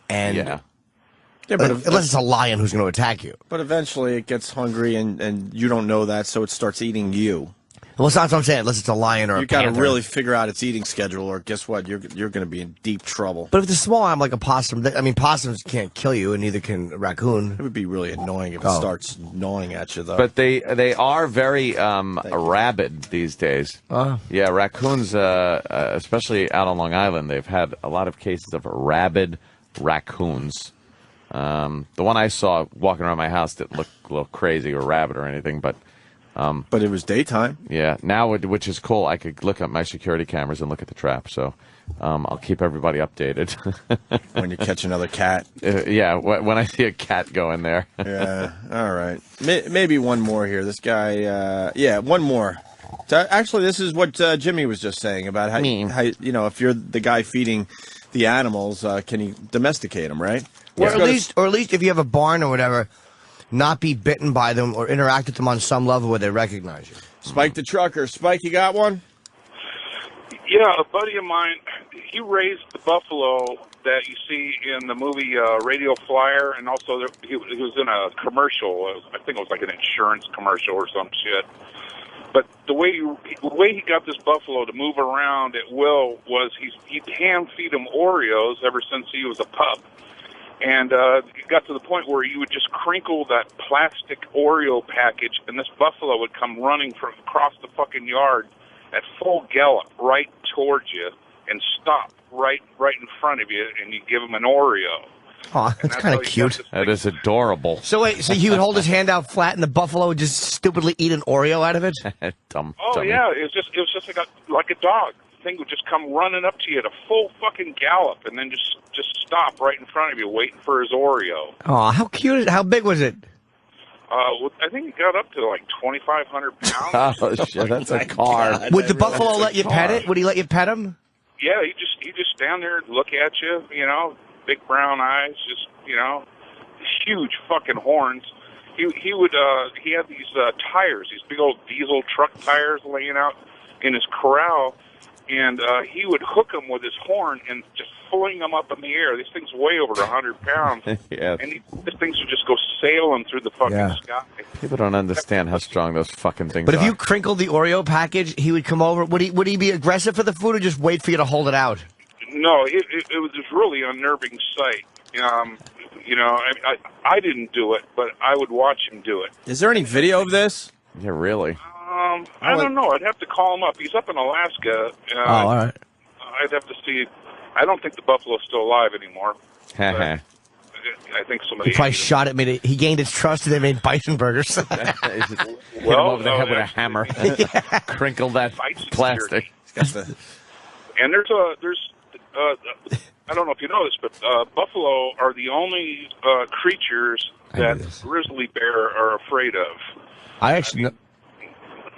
And Yeah, but unless it's a lion who's going to attack you. But eventually it gets hungry and you don't know that, so it starts eating you. Well, that's what I'm saying, unless it's a lion or You a got to panther. really figure out its eating schedule, or guess what? You're going to be in deep trouble. But if it's a small animal like a possum, I mean, possums can't kill you, and neither can a raccoon. It would be really annoying if it Oh. starts gnawing at you, though. But they are very rabid these days. Yeah, raccoons, especially out on Long Island, they've had a lot of cases of rabid raccoons. The one I saw walking around my house didn't look a little crazy or rabid or anything, but it was daytime. Yeah, now, which is cool, I could look at my security cameras and look at the trap, so I'll keep everybody updated. When you catch another cat. Yeah, when I see a cat go in there. Yeah, all right. Maybe one more here. This guy, one more. So actually, this is what Jimmy was just saying about how you know, if you're the guy feeding the animals, can you domesticate them, right? Or at least if you have a barn or whatever, not be bitten by them or interact with them on some level where they recognize you. Spike the trucker. Spike, you got one? Yeah, a buddy of mine, he raised the buffalo that you see in the movie Radio Flyer, and also he was in a commercial. I think it was like an insurance commercial or some shit. But the way he got this buffalo to move around at will was he'd hand feed him Oreos ever since he was a pup. And it got to the point where you would just crinkle that plastic Oreo package, and this buffalo would come running from across the fucking yard at full gallop right towards you and stop right in front of you, and you give him an Oreo. Oh, that's kind of cute. That is adorable. So wait, so he would hold his hand out flat, and the buffalo would just stupidly eat an Oreo out of it? Dumb. Yeah, it was just like a dog. The thing would just come running up to you at a full fucking gallop, and then just stop right in front of you, waiting for his Oreo. Oh, how cute! How big was it? I think it got up to like 2,500 pounds. Oh shit, that's a car. God, would the buffalo let you pet it? Would he let you pet him? Yeah, he just stand there and look at you, you know, big brown eyes, just, you know, huge fucking horns. He had these tires, these big old diesel truck tires laying out in his corral, and he would hook them with his horn and just fling them up in the air. These things weigh over 100 pounds. Yeah. And these things would just go sailing through the fucking sky. People don't understand how strong those fucking things But are. if you crinkled the Oreo package, he would come over. Would he be aggressive for the food, or just wait for you to hold it out? No, it was just really unnerving sight. You know, I didn't do it, but I would watch him do it. Is there any video of this? Yeah, really? I don't know. I'd have to call him up. He's up in Alaska. All right. I'd have to see. I don't think the buffalo's still alive anymore. I think somebody. He probably shot at me. He gained its trust, and they made bison burgers. Hit him over the head with a hammer. Crinkle that plastic. And there's I don't know if you know this, but buffalo are the only creatures that grizzly bear are afraid of. I actually know.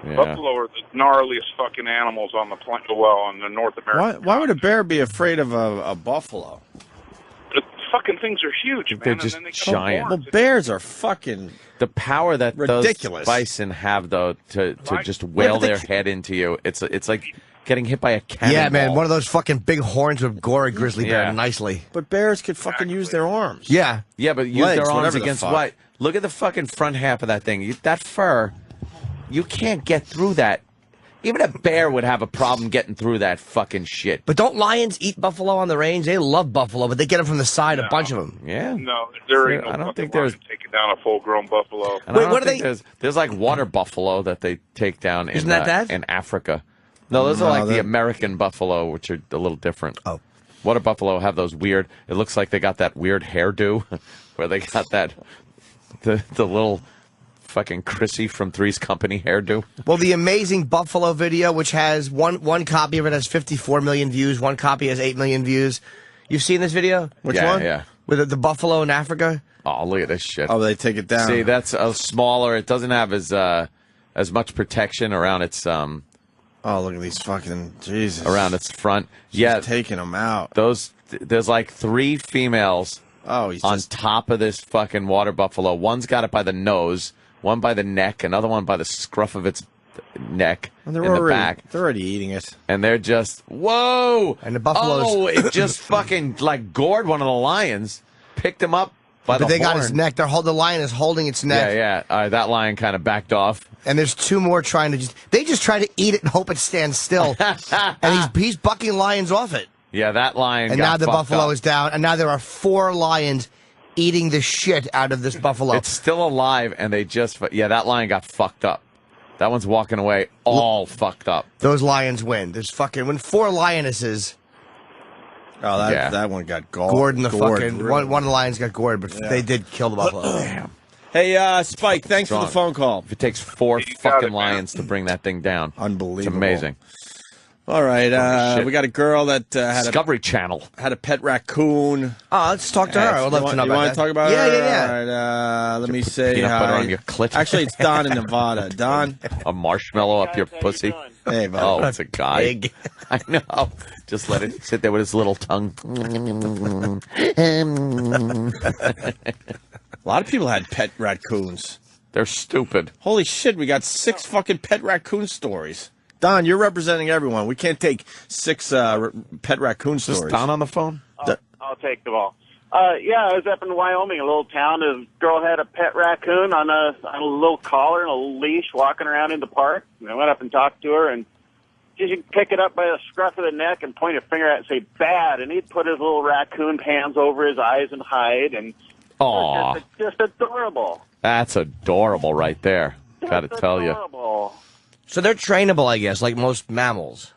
Yeah. Buffalo are the gnarliest fucking animals on the planet. Well, in the North America. Why would a bear be afraid of a buffalo? The fucking things are huge, man. They're just giant. Well, bears are fucking the power that ridiculous. Those bison have, though, to just wail their head into you. It's like getting hit by a cannonball. Yeah, man. One of those fucking big horns would gore a grizzly bear nicely. But bears could fucking use their arms. Yeah. Yeah, but use Legs, their arms whatever the against fuck. what? Look at the fucking front half of that thing. That fur, you can't get through that. Even a bear would have a problem getting through that fucking shit. But don't lions eat buffalo on the range? They love buffalo, but they get them from the side, a bunch of them. Yeah. No, there ain't no I don't think fucking there's lion taking down a full-grown buffalo. And what are they? There's like water buffalo that they take down Isn't that in Africa. No, those are like the American buffalo, which are a little different. Oh. Water buffalo have those weird, it looks like they got that weird hairdo where they got that, the little fucking Chrissy from Three's Company hairdo. Well, the amazing buffalo video, which has one copy of it has 54 million views, one copy has 8 million views. You've seen this video? Which one? Yeah. With the buffalo in Africa? Oh, look at this shit. Oh, they take it down. See, that's a smaller. It doesn't have as much protection around its Oh, look at these fucking Jesus around its front. Yeah, taking them out. There's like 3 females. Oh, he's on top of this fucking water buffalo. One's got it by the nose, one by the neck, another one by the scruff of its neck Well, in the back. They're already eating it. And they're just, whoa! And the buffaloes. Oh, it just fucking like gored one of the lions, picked him up by the But they got horn. his neck. The lion is holding its neck. Yeah. That lion kind of backed off. And there's 2 more trying to they just try to eat it and hope it stands still. And he's bucking lions off it. Yeah, that lion And got now the fucked buffalo up. is down. And now there are 4 lions eating the shit out of this buffalo. It's still alive, and they just, that lion got fucked up. That one's walking away all fucked up. Those lions win. There's fucking, when 4 lionesses. Oh, that one got gored in the gored, fucking, really. one of the lions got gored, but they did kill the buffalo. Damn. Hey, Spike, thanks for the phone call. If it takes 4 fucking lions to bring that thing down. Unbelievable. It's amazing. All right, we got a girl that had Discovery Channel had a pet raccoon. Oh, let's talk to her. I would love to know You about want that. to talk about Yeah, her? yeah, yeah. All right, let me say peanut butter hi. on your clit? Actually, it's Don in Nevada. Don, a marshmallow up your pussy. Hey, buddy. Oh, it's a guy. Big. I know. Just let it sit there with his little tongue. A lot of people had pet raccoons. They're stupid. Holy shit, we got 6 fucking pet raccoon stories. Don, you're representing everyone. We can't take 6 pet raccoon stories. Is Don on the phone? I'll take them all. Yeah, I was up in Wyoming, a little town. A girl had a pet raccoon on a little collar and a leash walking around in the park. And I went up and talked to her, and she'd pick it up by the scruff of the neck and point a finger at it and say, bad. And he'd put his little raccoon hands over his eyes and hide. And Aw. just adorable. That's adorable right there. Gotta tell you. Adorable. So they're trainable, I guess, like most mammals.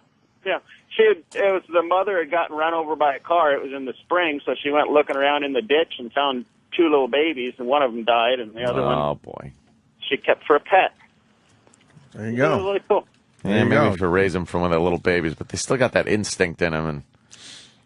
Yeah. It was the mother had gotten run over by a car. It was in the spring, so she went looking around in the ditch and found 2 little babies, and one of them died, and the other one Oh, boy. she kept for a pet. There you It go. was really cool. Yeah, maybe if you raise them from when they're little babies, but they still got that instinct in them, and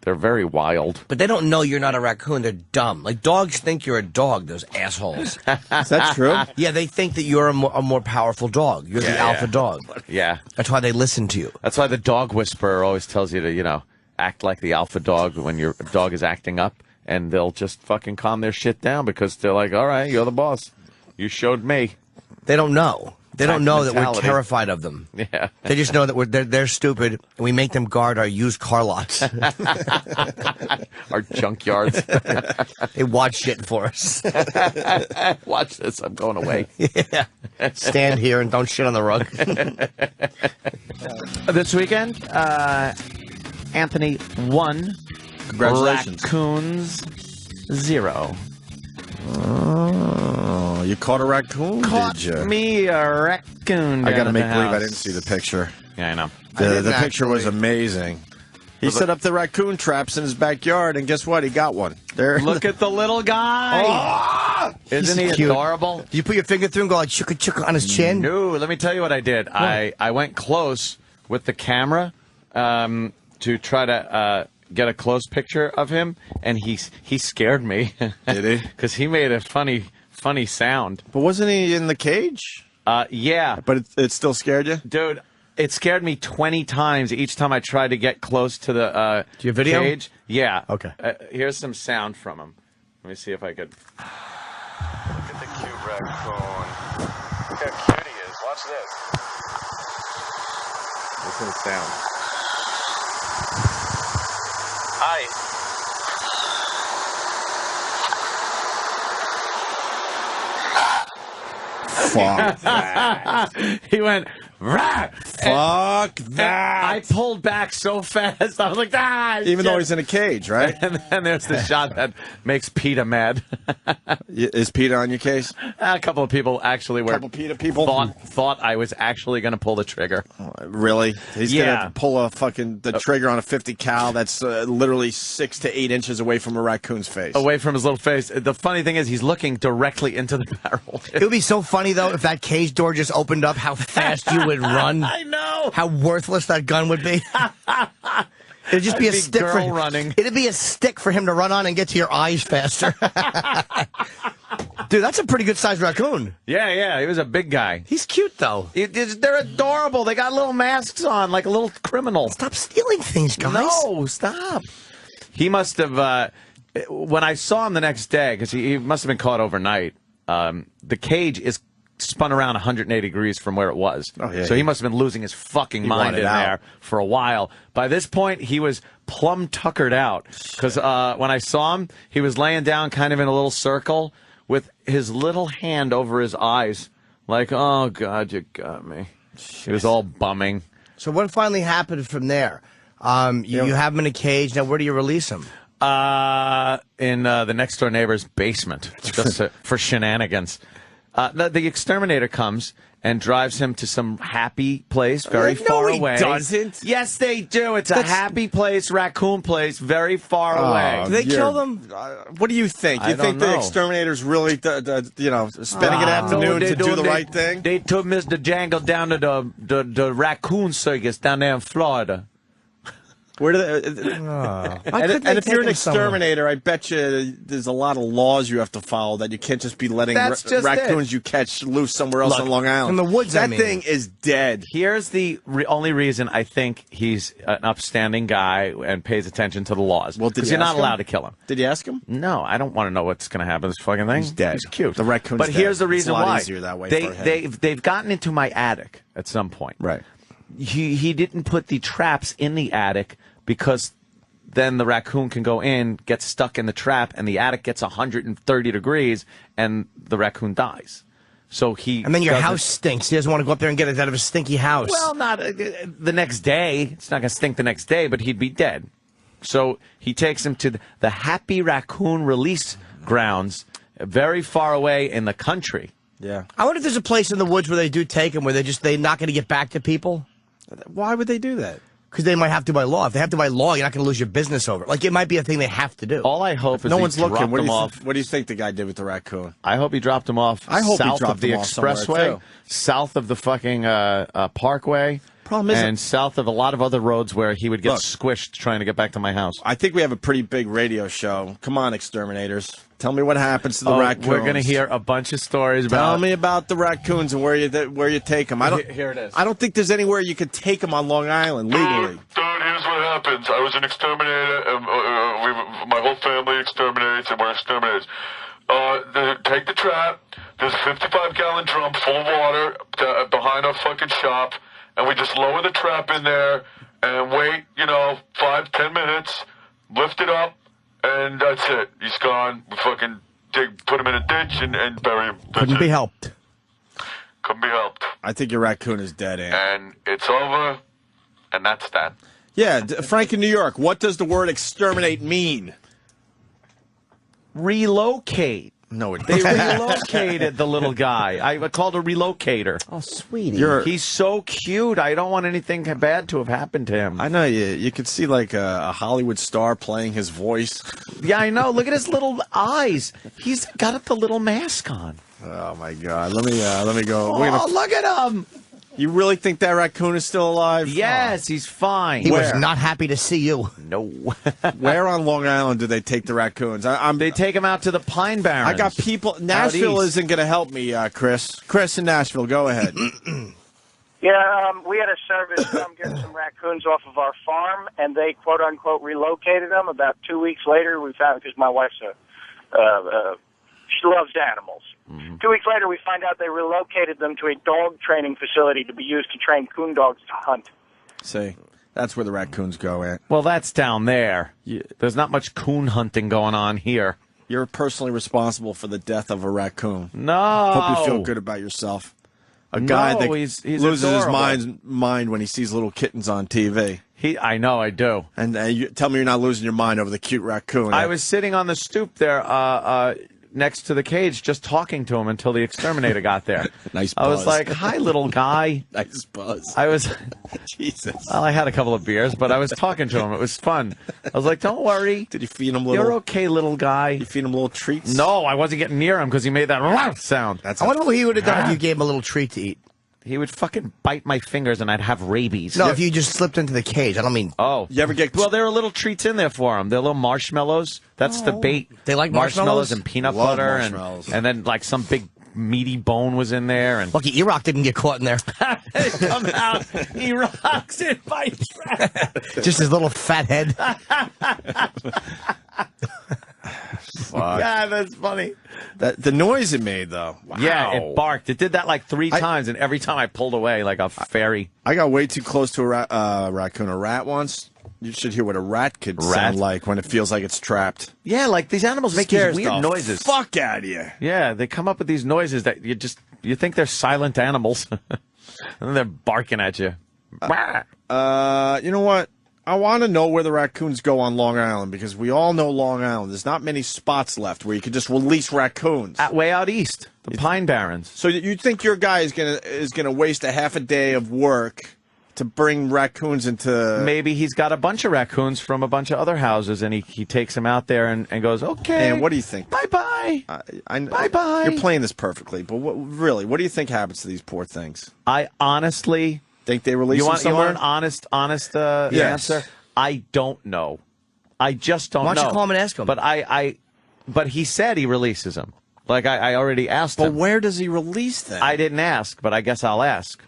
they're very wild. But they don't know you're not a raccoon. They're dumb. Like, dogs think you're a dog, those assholes. Is that true? Yeah, they think that you're a more powerful dog. You're the alpha dog. Yeah. That's why they listen to you. That's why the dog whisperer always tells you to, act like the alpha dog when your dog is acting up, and they'll just fucking calm their shit down because they're like, all right, you're the boss. You showed me. They don't know. They don't know that we're mentality. terrified of them. Yeah. They just know that they're stupid, and we make them guard our used car lots. Our junkyards. They watch shit for us. Watch this. I'm going away. Yeah. Stand here and don't shit on the rug. This weekend, Anthony 1. Congratulations. Raccoons 0. Oh, you caught a raccoon, did you? Me a raccoon. I got to down make at the believe I house. didn't see the picture. Yeah, I know. The picture was amazing. He set up the raccoon traps in his backyard, and guess what? He got one. There. Look at the little guy. Oh, Isn't he cute. adorable? Do you put your finger through and go like chugga chugga on his chin? No, let me tell you what I did. I went close with the camera to try to get a close picture of him, and he scared me. Did he? Because he made a funny sound. But wasn't he in the cage? Yeah. But it still scared you? Dude, it scared me 20 times each time I tried to get close to the Do you have video? cage. Yeah. Okay. Here's some sound from him. Let me see if I could. Look at the cute raccoon. Look how cute he is. Watch this. Listen to the sound. Hi. Fuck that. He went, rah! Fuck that. I pulled back so fast. I was like, ah! Even though shit." he's in a cage, right? And then there's the shot that makes PETA mad. Is PETA on your case? A couple of people actually were. Couple PETA people? Thought I was actually going to pull the trigger. Really? He's Yeah. gonna pull the trigger on a 50 cal that's literally 6 to 8 inches away from a raccoon's face. Away from his little face. The funny thing is he's looking directly into the barrel. It would be so funny, though, if that cage door just opened up, how fast you would run. I know. How worthless that gun would be. It'd just be a stick for girl running. It'd be a stick for him to run on and get to your eyes faster. Dude, that's a pretty good sized raccoon. Yeah, he was a big guy. He's cute, though. They're adorable. They got little masks on like a little criminal. Stop stealing things, guys. No, stop. He must have, when I saw him the next day, because he must have been caught overnight, the cage is spun around 180 degrees from where it was. Oh, yeah. So he must have been losing his fucking mind wanted in out. there for a while. By this point, he was plumb tuckered out. Because when I saw him, he was laying down kind of in a little circle with his little hand over his eyes. Like, oh, God, you got me. He was all bumming. So what finally happened from there? You have him in a cage. Now, where do you release him? In the next door neighbor's basement, just for shenanigans. The exterminator comes and drives him to some happy place very far away. No, he doesn't. Yes, they do. It's a happy place, raccoon place, very far away. Do they kill them? What do you think? You I think don't the know. exterminator's really, spending an afternoon to do the right thing? They took Mr. Jangle down to the raccoon circus down there in Florida. Where do they, and if you're an exterminator, I bet you there's a lot of laws you have to follow that you can't just be letting raccoons you catch loose somewhere else on Long Island. In the woods, that thing is dead. Here's the only reason I think he's an upstanding guy and pays attention to the laws. Well, because you're not allowed to kill him. Did you ask him? No, I don't want to know what's going to happen to this fucking thing. He's dead. He's cute. The raccoon's But dead. here's the reason it's a lot why. Easier that way for him. They've gotten into my attic at some point. Right. He didn't put the traps in the attic because then the raccoon can go in, get stuck in the trap, and the attic gets 130 degrees, and the raccoon dies. So and then your house stinks. He doesn't want to go up there and get it out of a stinky house. Well, not the next day. It's not going to stink the next day, but he'd be dead. So he takes him to the Happy Raccoon Release Grounds, very far away in the country. Yeah. I wonder if there's a place in the woods where they do take them, where they're not going to get back to people. Why would they do that? Because they might have to by law. If they have to by law, you're not going to lose your business over it. Like, it might be a thing they have to do. All I hope is no one's looking. What do you think the guy did with the raccoon? I hope he dropped him off south of the expressway, south of the fucking parkway. Problem is, and south of a lot of other roads where he would get squished trying to get back to my house. I think we have a pretty big radio show. Come on, exterminators. Tell me what happens to the raccoons. We're going to hear a bunch of stories about. Tell me about the raccoons and where you take them. Here it is. I don't think there's anywhere you could take them on Long Island legally. Dad, here's what happens. I was an exterminator, and my whole family exterminates, and we're exterminators. Take the trap. There's a 55-gallon drum full of water behind our fucking shop, and we just lower the trap in there and wait, 5-10 minutes, lift it up, and that's it. He's gone. We fucking put him in a ditch and bury him. Couldn't be helped. Couldn't be helped. I think your raccoon is dead, Aunt. And it's over, and that's that. Yeah, Frank in New York, what does the word exterminate mean? Relocate. No, they relocated the little guy. I called a relocator. Oh, sweetie. He's so cute. I don't want anything bad to have happened to him. I know you could see like a Hollywood star playing his voice. Yeah, I know. Look at his little eyes. He's got the little mask on. Oh my God! Let me go. Oh, look at him. You really think that raccoon is still alive? Yes, he's fine. He was not happy to see you. No. Where on Long Island do they take the raccoons? They take them out to the Pine Barrens. I got people. Nashville isn't going to help me, Chris. Chris in Nashville, go ahead. Yeah, we had a service come get some raccoons off of our farm, and they quote unquote relocated them. About 2 weeks later, we found, because my wife's she loves animals. 2 weeks later, we find out they relocated them to a dog training facility to be used to train coon dogs to hunt. See, that's where the raccoons go, Aunt. Well, that's down there. There's not much coon hunting going on here. You're personally responsible for the death of a raccoon. No. Hope you feel good about yourself. A guy that he's loses adorable. his mind when he sees little kittens on TV. I know, I do. And you tell me you're not losing your mind over the cute raccoon. I was sitting on the stoop there next to the cage just talking to him until the exterminator got there. Nice I was buzz. like, hi, little guy. Nice buzz. I was... Jesus. Well, I had a couple of beers, but I was talking to him. It was fun. I was like, don't worry. Did you feed him little... You're okay, little guy. You feed him little treats? No, I wasn't getting near him because he made that sound. I wonder what he would have done if you gave him a little treat to eat. He would fucking bite my fingers and I'd have rabies. No, if you just slipped into the cage. I don't mean... Oh. You ever get... Well, there are little treats in there for him. They're little marshmallows. That's the bait. They like marshmallows? and peanut Love butter. marshmallows. And then, like, some big meaty bone was in there. And Lucky E-Rock didn't get caught in there. come out. He rocks in my trap. Just his little fat head. Fuck. God, that's funny. The noise it made, though. Wow. Yeah, it barked. It did that like 3 times, and every time I pulled away like a fairy. I got way too close to a raccoon. A rat once. You should hear what a rat could sound like when it feels like it's trapped. Yeah, like these animals make these Scares weird the noises. Fuck out of you. Yeah, they come up with these noises that you think they're silent animals, and then they're barking at you. You know what? I want to know where the raccoons go on Long Island, because we all know Long Island. There's not many spots left where you could just release raccoons. Way out east, the Pine Barrens. So you think your guy is gonna waste a half a day of work to bring raccoons into... Maybe he's got a bunch of raccoons from a bunch of other houses, and he takes them out there and goes, okay. And what do you think? Bye-bye. Bye-bye. You're playing this perfectly, but what do you think happens to these poor things? I honestly... Think they release them somewhere? You want an honest answer? I don't know. I just don't know. Why don't you call him and ask him? But he said he releases them. Like I already asked him. But where does he release them? I didn't ask, but I guess I'll ask.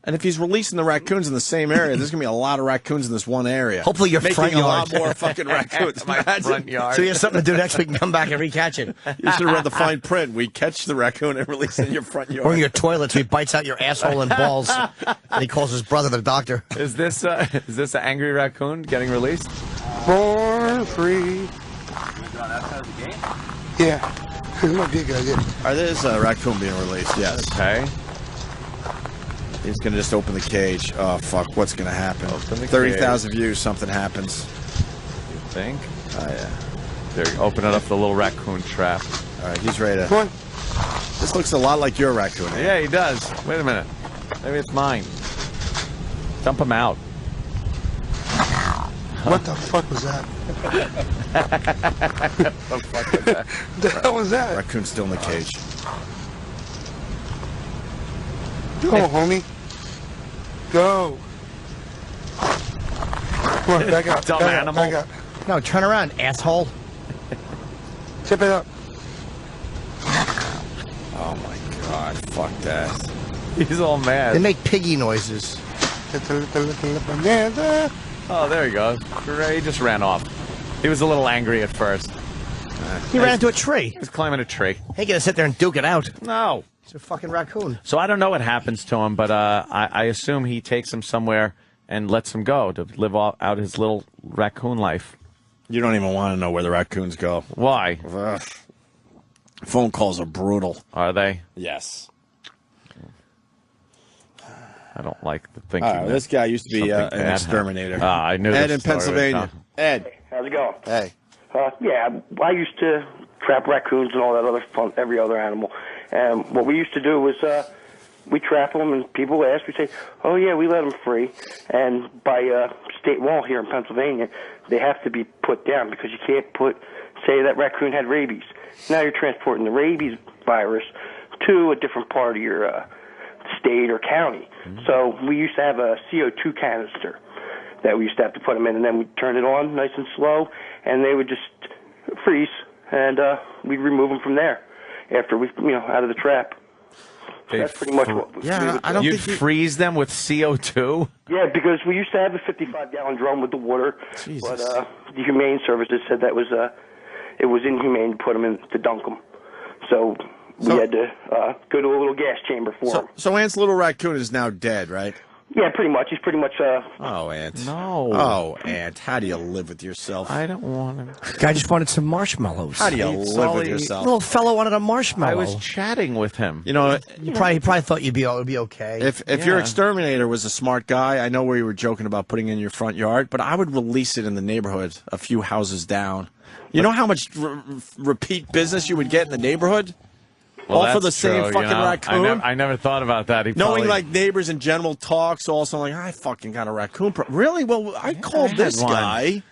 And if he's releasing the raccoons in the same area, there's going to be a lot of raccoons in this one area. Hopefully your making front a yard. lot more fucking raccoons. My front yard. So you have something to do next week and come back and recatch it. You should have read the fine print. We catch the raccoon and release it in your front yard. Or in your toilet so he bites out your asshole and balls. And he calls his brother the doctor. Is this an angry raccoon getting released? Born free. Yeah. This might be a good idea. All right, there's a raccoon being released, yes. Okay. He's going to just open the cage. Oh, fuck. What's going to happen? 30,000 views, something happens. You think? Oh, yeah. They're opening up the little raccoon trap. All right, he's ready to... Come on. This looks a lot like your raccoon. Yeah, he does. Wait a minute. Maybe it's mine. Dump him out. What the fuck was that? What the fuck was that? The hell was that? Raccoon's still in the cage. Go, homie. Go. Come on, back up. Dumb back animal. Up, back up. No, turn around, asshole. Tip it up. Oh, my God. Fuck that. He's all mad. They make piggy noises. Oh, there he goes. He just ran off. He was a little angry at first. He ran into a tree. He was climbing a tree. He ain't gonna sit there and duke it out. No. It's a fucking raccoon. So I don't know what happens to him, but I assume he takes him somewhere and lets him go to live out his little raccoon life. You don't even want to know where the raccoons go. Why? Ugh. Phone calls are brutal. Are they? Yes. I don't like the thinking. All right, this guy used to be something an bad exterminator. I knew Ed this in story would Pennsylvania. come. Ed. How's it going? Hey. Yeah, I used to trap raccoons and all that other fun, every other animal. And what we used to do was we trap them, and people would ask, we say, oh, yeah, we let them free. And by state law here in Pennsylvania, they have to be put down because you can't say that raccoon had rabies. Now you're transporting the rabies virus to a different part of your state or county. So we used to have a CO2 canister that we used to have to put them in, and then we'd turn it on nice and slow, and they would just freeze, and we'd remove them from there after we, out of the trap. So that's pretty much what we would do. You'd freeze them with CO2? Yeah, because we used to have a 55-gallon drum with the water, but the Humane Services said that was it was inhumane to put them in to dunk them. So we had to go to a little gas chamber for them. So Ant's little raccoon is now dead, right? Yeah, pretty much. He's pretty much. Oh, Ant. No. Oh, Ant. How do you live with yourself? I don't want him. Guy just wanted some marshmallows. How do you live with yourself? Little fellow wanted a marshmallow. I was chatting with him. You know, he probably thought it would be okay. If your exterminator was a smart guy, I know where you were joking about putting it in your front yard, but I would release it in the neighborhood a few houses down. You know how much repeat business you would get in the neighborhood? Well, all for the that's same true, fucking raccoon? I never thought about that. Knowing like neighbors in general talks, also like, I fucking got a raccoon. Really? Well, I called this guy.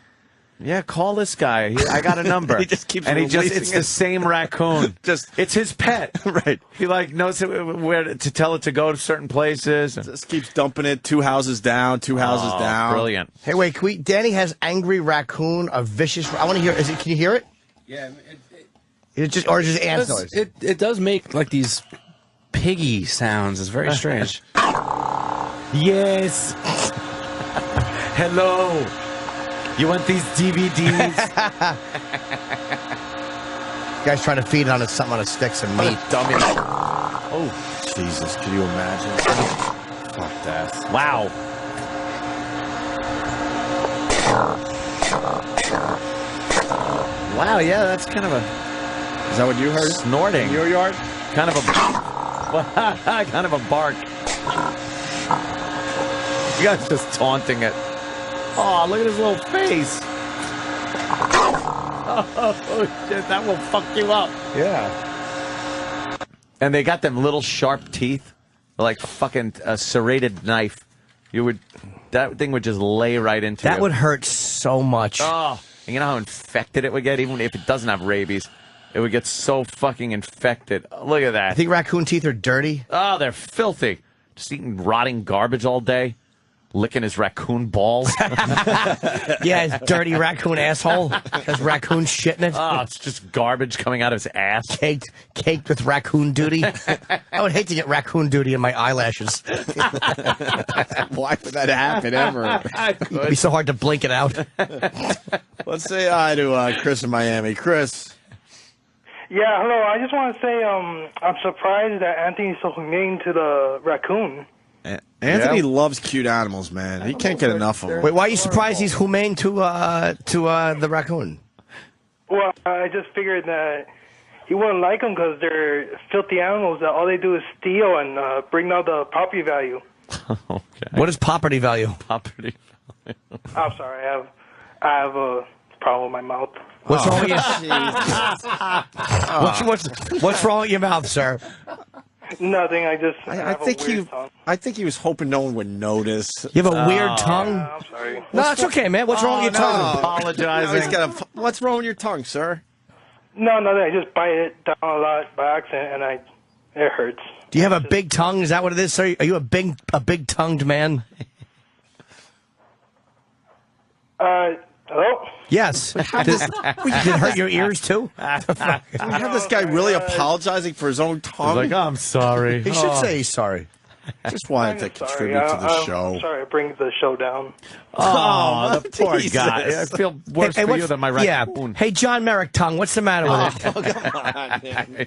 Yeah, call this guy. I got a number. He just keeps it's releasing the same raccoon. It's his pet. Right. He knows where to tell it to go to certain places. Just keeps dumping it 2 houses down, 2 houses down. Brilliant. Hey, wait, Danny has angry raccoon, a vicious. I want to hear. Can you hear it? Yeah. It's just ants noise. It does make like these piggy sounds. It's very strange. Yes. Hello. You want these DVDs? Guy's trying to feed it on something on a stick, some meat. Dummy. Oh, Jesus. Can you imagine? Fuck that. Wow. Wow, yeah, that's kind of a... Is that what you heard? Snorting. In your yard? Kind of a... kind of a bark. You guys just taunting it. Oh, look at his little face. Oh, shit, that will fuck you up. Yeah. And they got them little sharp teeth, like fucking a serrated knife. That thing would just lay right into That you. would hurt so much. Oh, and you know how infected it would get, even if it doesn't have rabies. It would get so fucking infected. Look at that. I think raccoon teeth are dirty. Oh, they're filthy. Just eating rotting garbage all day. licking his raccoon balls. Yeah, his dirty raccoon asshole. Has raccoon shit in it. Oh, it's just garbage coming out of his ass. Caked with raccoon duty. I would hate to get raccoon duty in my eyelashes. Why would that happen ever? It'd be so hard to blink it out. Let's say hi to Chris in Miami. Chris. Yeah, hello. I just want to say I'm surprised that Anthony's so humane to the raccoon. Anthony loves cute animals, man. He can't get enough of them. Wait, why are you surprised he's humane to the raccoon? Well, I just figured that he wouldn't like them because they're filthy animals that all they do is steal and bring down the property value. Okay. What is property value? Property value. I'm sorry. I have a problem with my mouth. What's wrong with your what's wrong with your mouth, sir? Nothing. I think he was hoping no one would notice. You have a weird tongue? I'm sorry. No, it's okay, man. What's wrong with your tongue? Apologizing. What's wrong with your tongue, sir? No, nothing. I just bite it down a lot by accident, and it hurts. Do you have a big tongue? Is that what it is, sir? Are you a big tongued man? Hello? Yes. Did it hurt your ears too? We have this guy really apologizing for his own tongue. He's like, I'm sorry. He should say he's sorry. Just wanted to contribute to the show. I'm sorry, it brings the show down. Oh, the poor Jesus. guy. I feel worse for you than my raccoon. Yeah. Hey, John Merrick tongue, what's the matter with it? Oh, come on, man.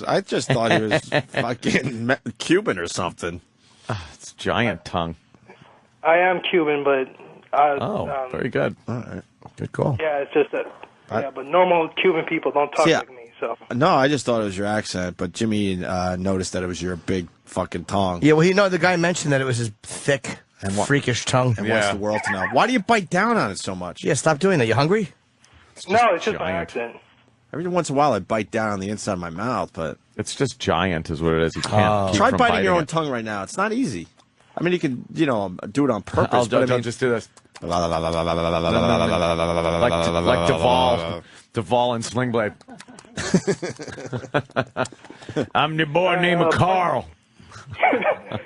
I just thought he was fucking Cuban or something. It's giant tongue. I am Cuban, but very good. All right. Good call. yeah, it's just that. Yeah, but normal Cuban people don't talk like me. So No, I just thought it was your accent, but Jimmy noticed that it was your big fucking tongue. Yeah, well, the guy mentioned that it was his thick and freakish tongue. And wants the world to know. Why do you bite down on it so much? Yeah, stop doing that. You hungry? no, it's just by accident. Every once in a while, I bite down on the inside of my mouth, but it's just giant, is what it is. You can't keep try from biting your own it. tongue right now. It's not easy. I mean, you can, do it on purpose. I'll just do this. Like Duvall and Sling Blade. I'm the boy named Carl.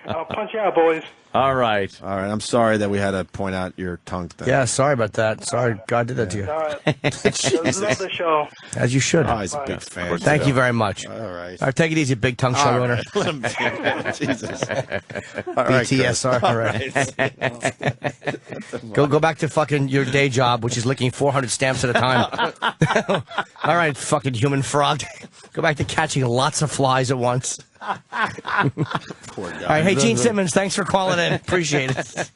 I'll punch you out, boys. All right. I'm sorry that we had to point out your tongue thing. Yeah, sorry about that. Sorry, God did that to you. Love the show. As you should. Oh, he's a big fan. Thank you very much. All right. All right, take it easy, big tongue show owner. Jesus. All right, BTSR. All right. Go back to fucking your day job, which is licking 400 stamps at a time. All right, fucking human frog. Go back to catching lots of flies at once. Poor guy. All right, hey, Gene Simmons, thanks for calling in. Appreciate it.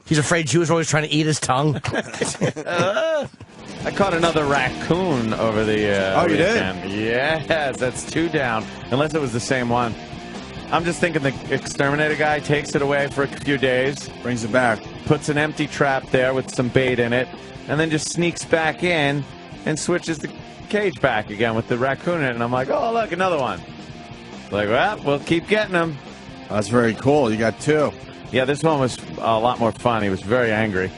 He's afraid Jews are always trying to eat his tongue. I caught another raccoon over the you weekend. Yes, that's 2 down, unless it was the same one. I'm just thinking the exterminator guy takes it away for a few days, brings it back, puts an empty trap there with some bait in it, and then just sneaks back in and switches the cage back again with the raccoon in it. And I'm like, oh, look, another one. Like, well, we'll keep getting them. That's very cool. You got 2. Yeah, this one was a lot more fun. He was very angry.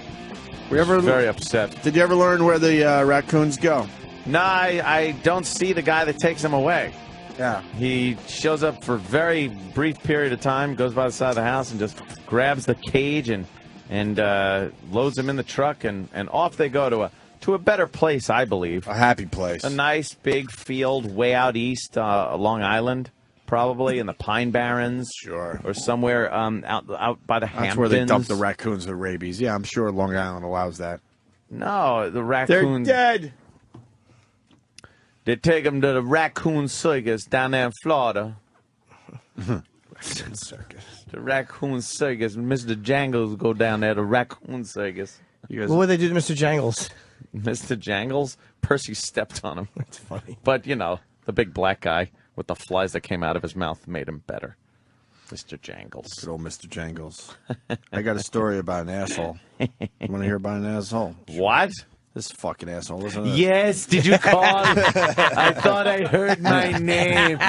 Very upset. Did you ever learn where the raccoons go? No, I don't see the guy that takes them away. Yeah. He shows up for a very brief period of time, goes by the side of the house and just grabs the cage and loads them in the truck, and off they go to a better place, I believe. A happy place. A nice big field way out east, Long Island. Probably in the Pine Barrens, sure, or somewhere out by the Hamptons. That's where they dump the raccoons with rabies. Yeah, I'm sure Long Island allows that. No, the raccoons. They're dead. They take them to the raccoon circus down there in Florida. Circus. The raccoon circus. Mr. Jangles go down there to raccoon circus. What would they do to Mr. Jangles? Mr. Jangles? Percy stepped on him. That's funny. But the big black guy with the flies that came out of his mouth made him better. Mr. Jangles. Good old Mr. Jangles. I got a story about an asshole. You want to hear about an asshole? What? This fucking asshole, isn't it? Yes, did you call? I thought I heard my name.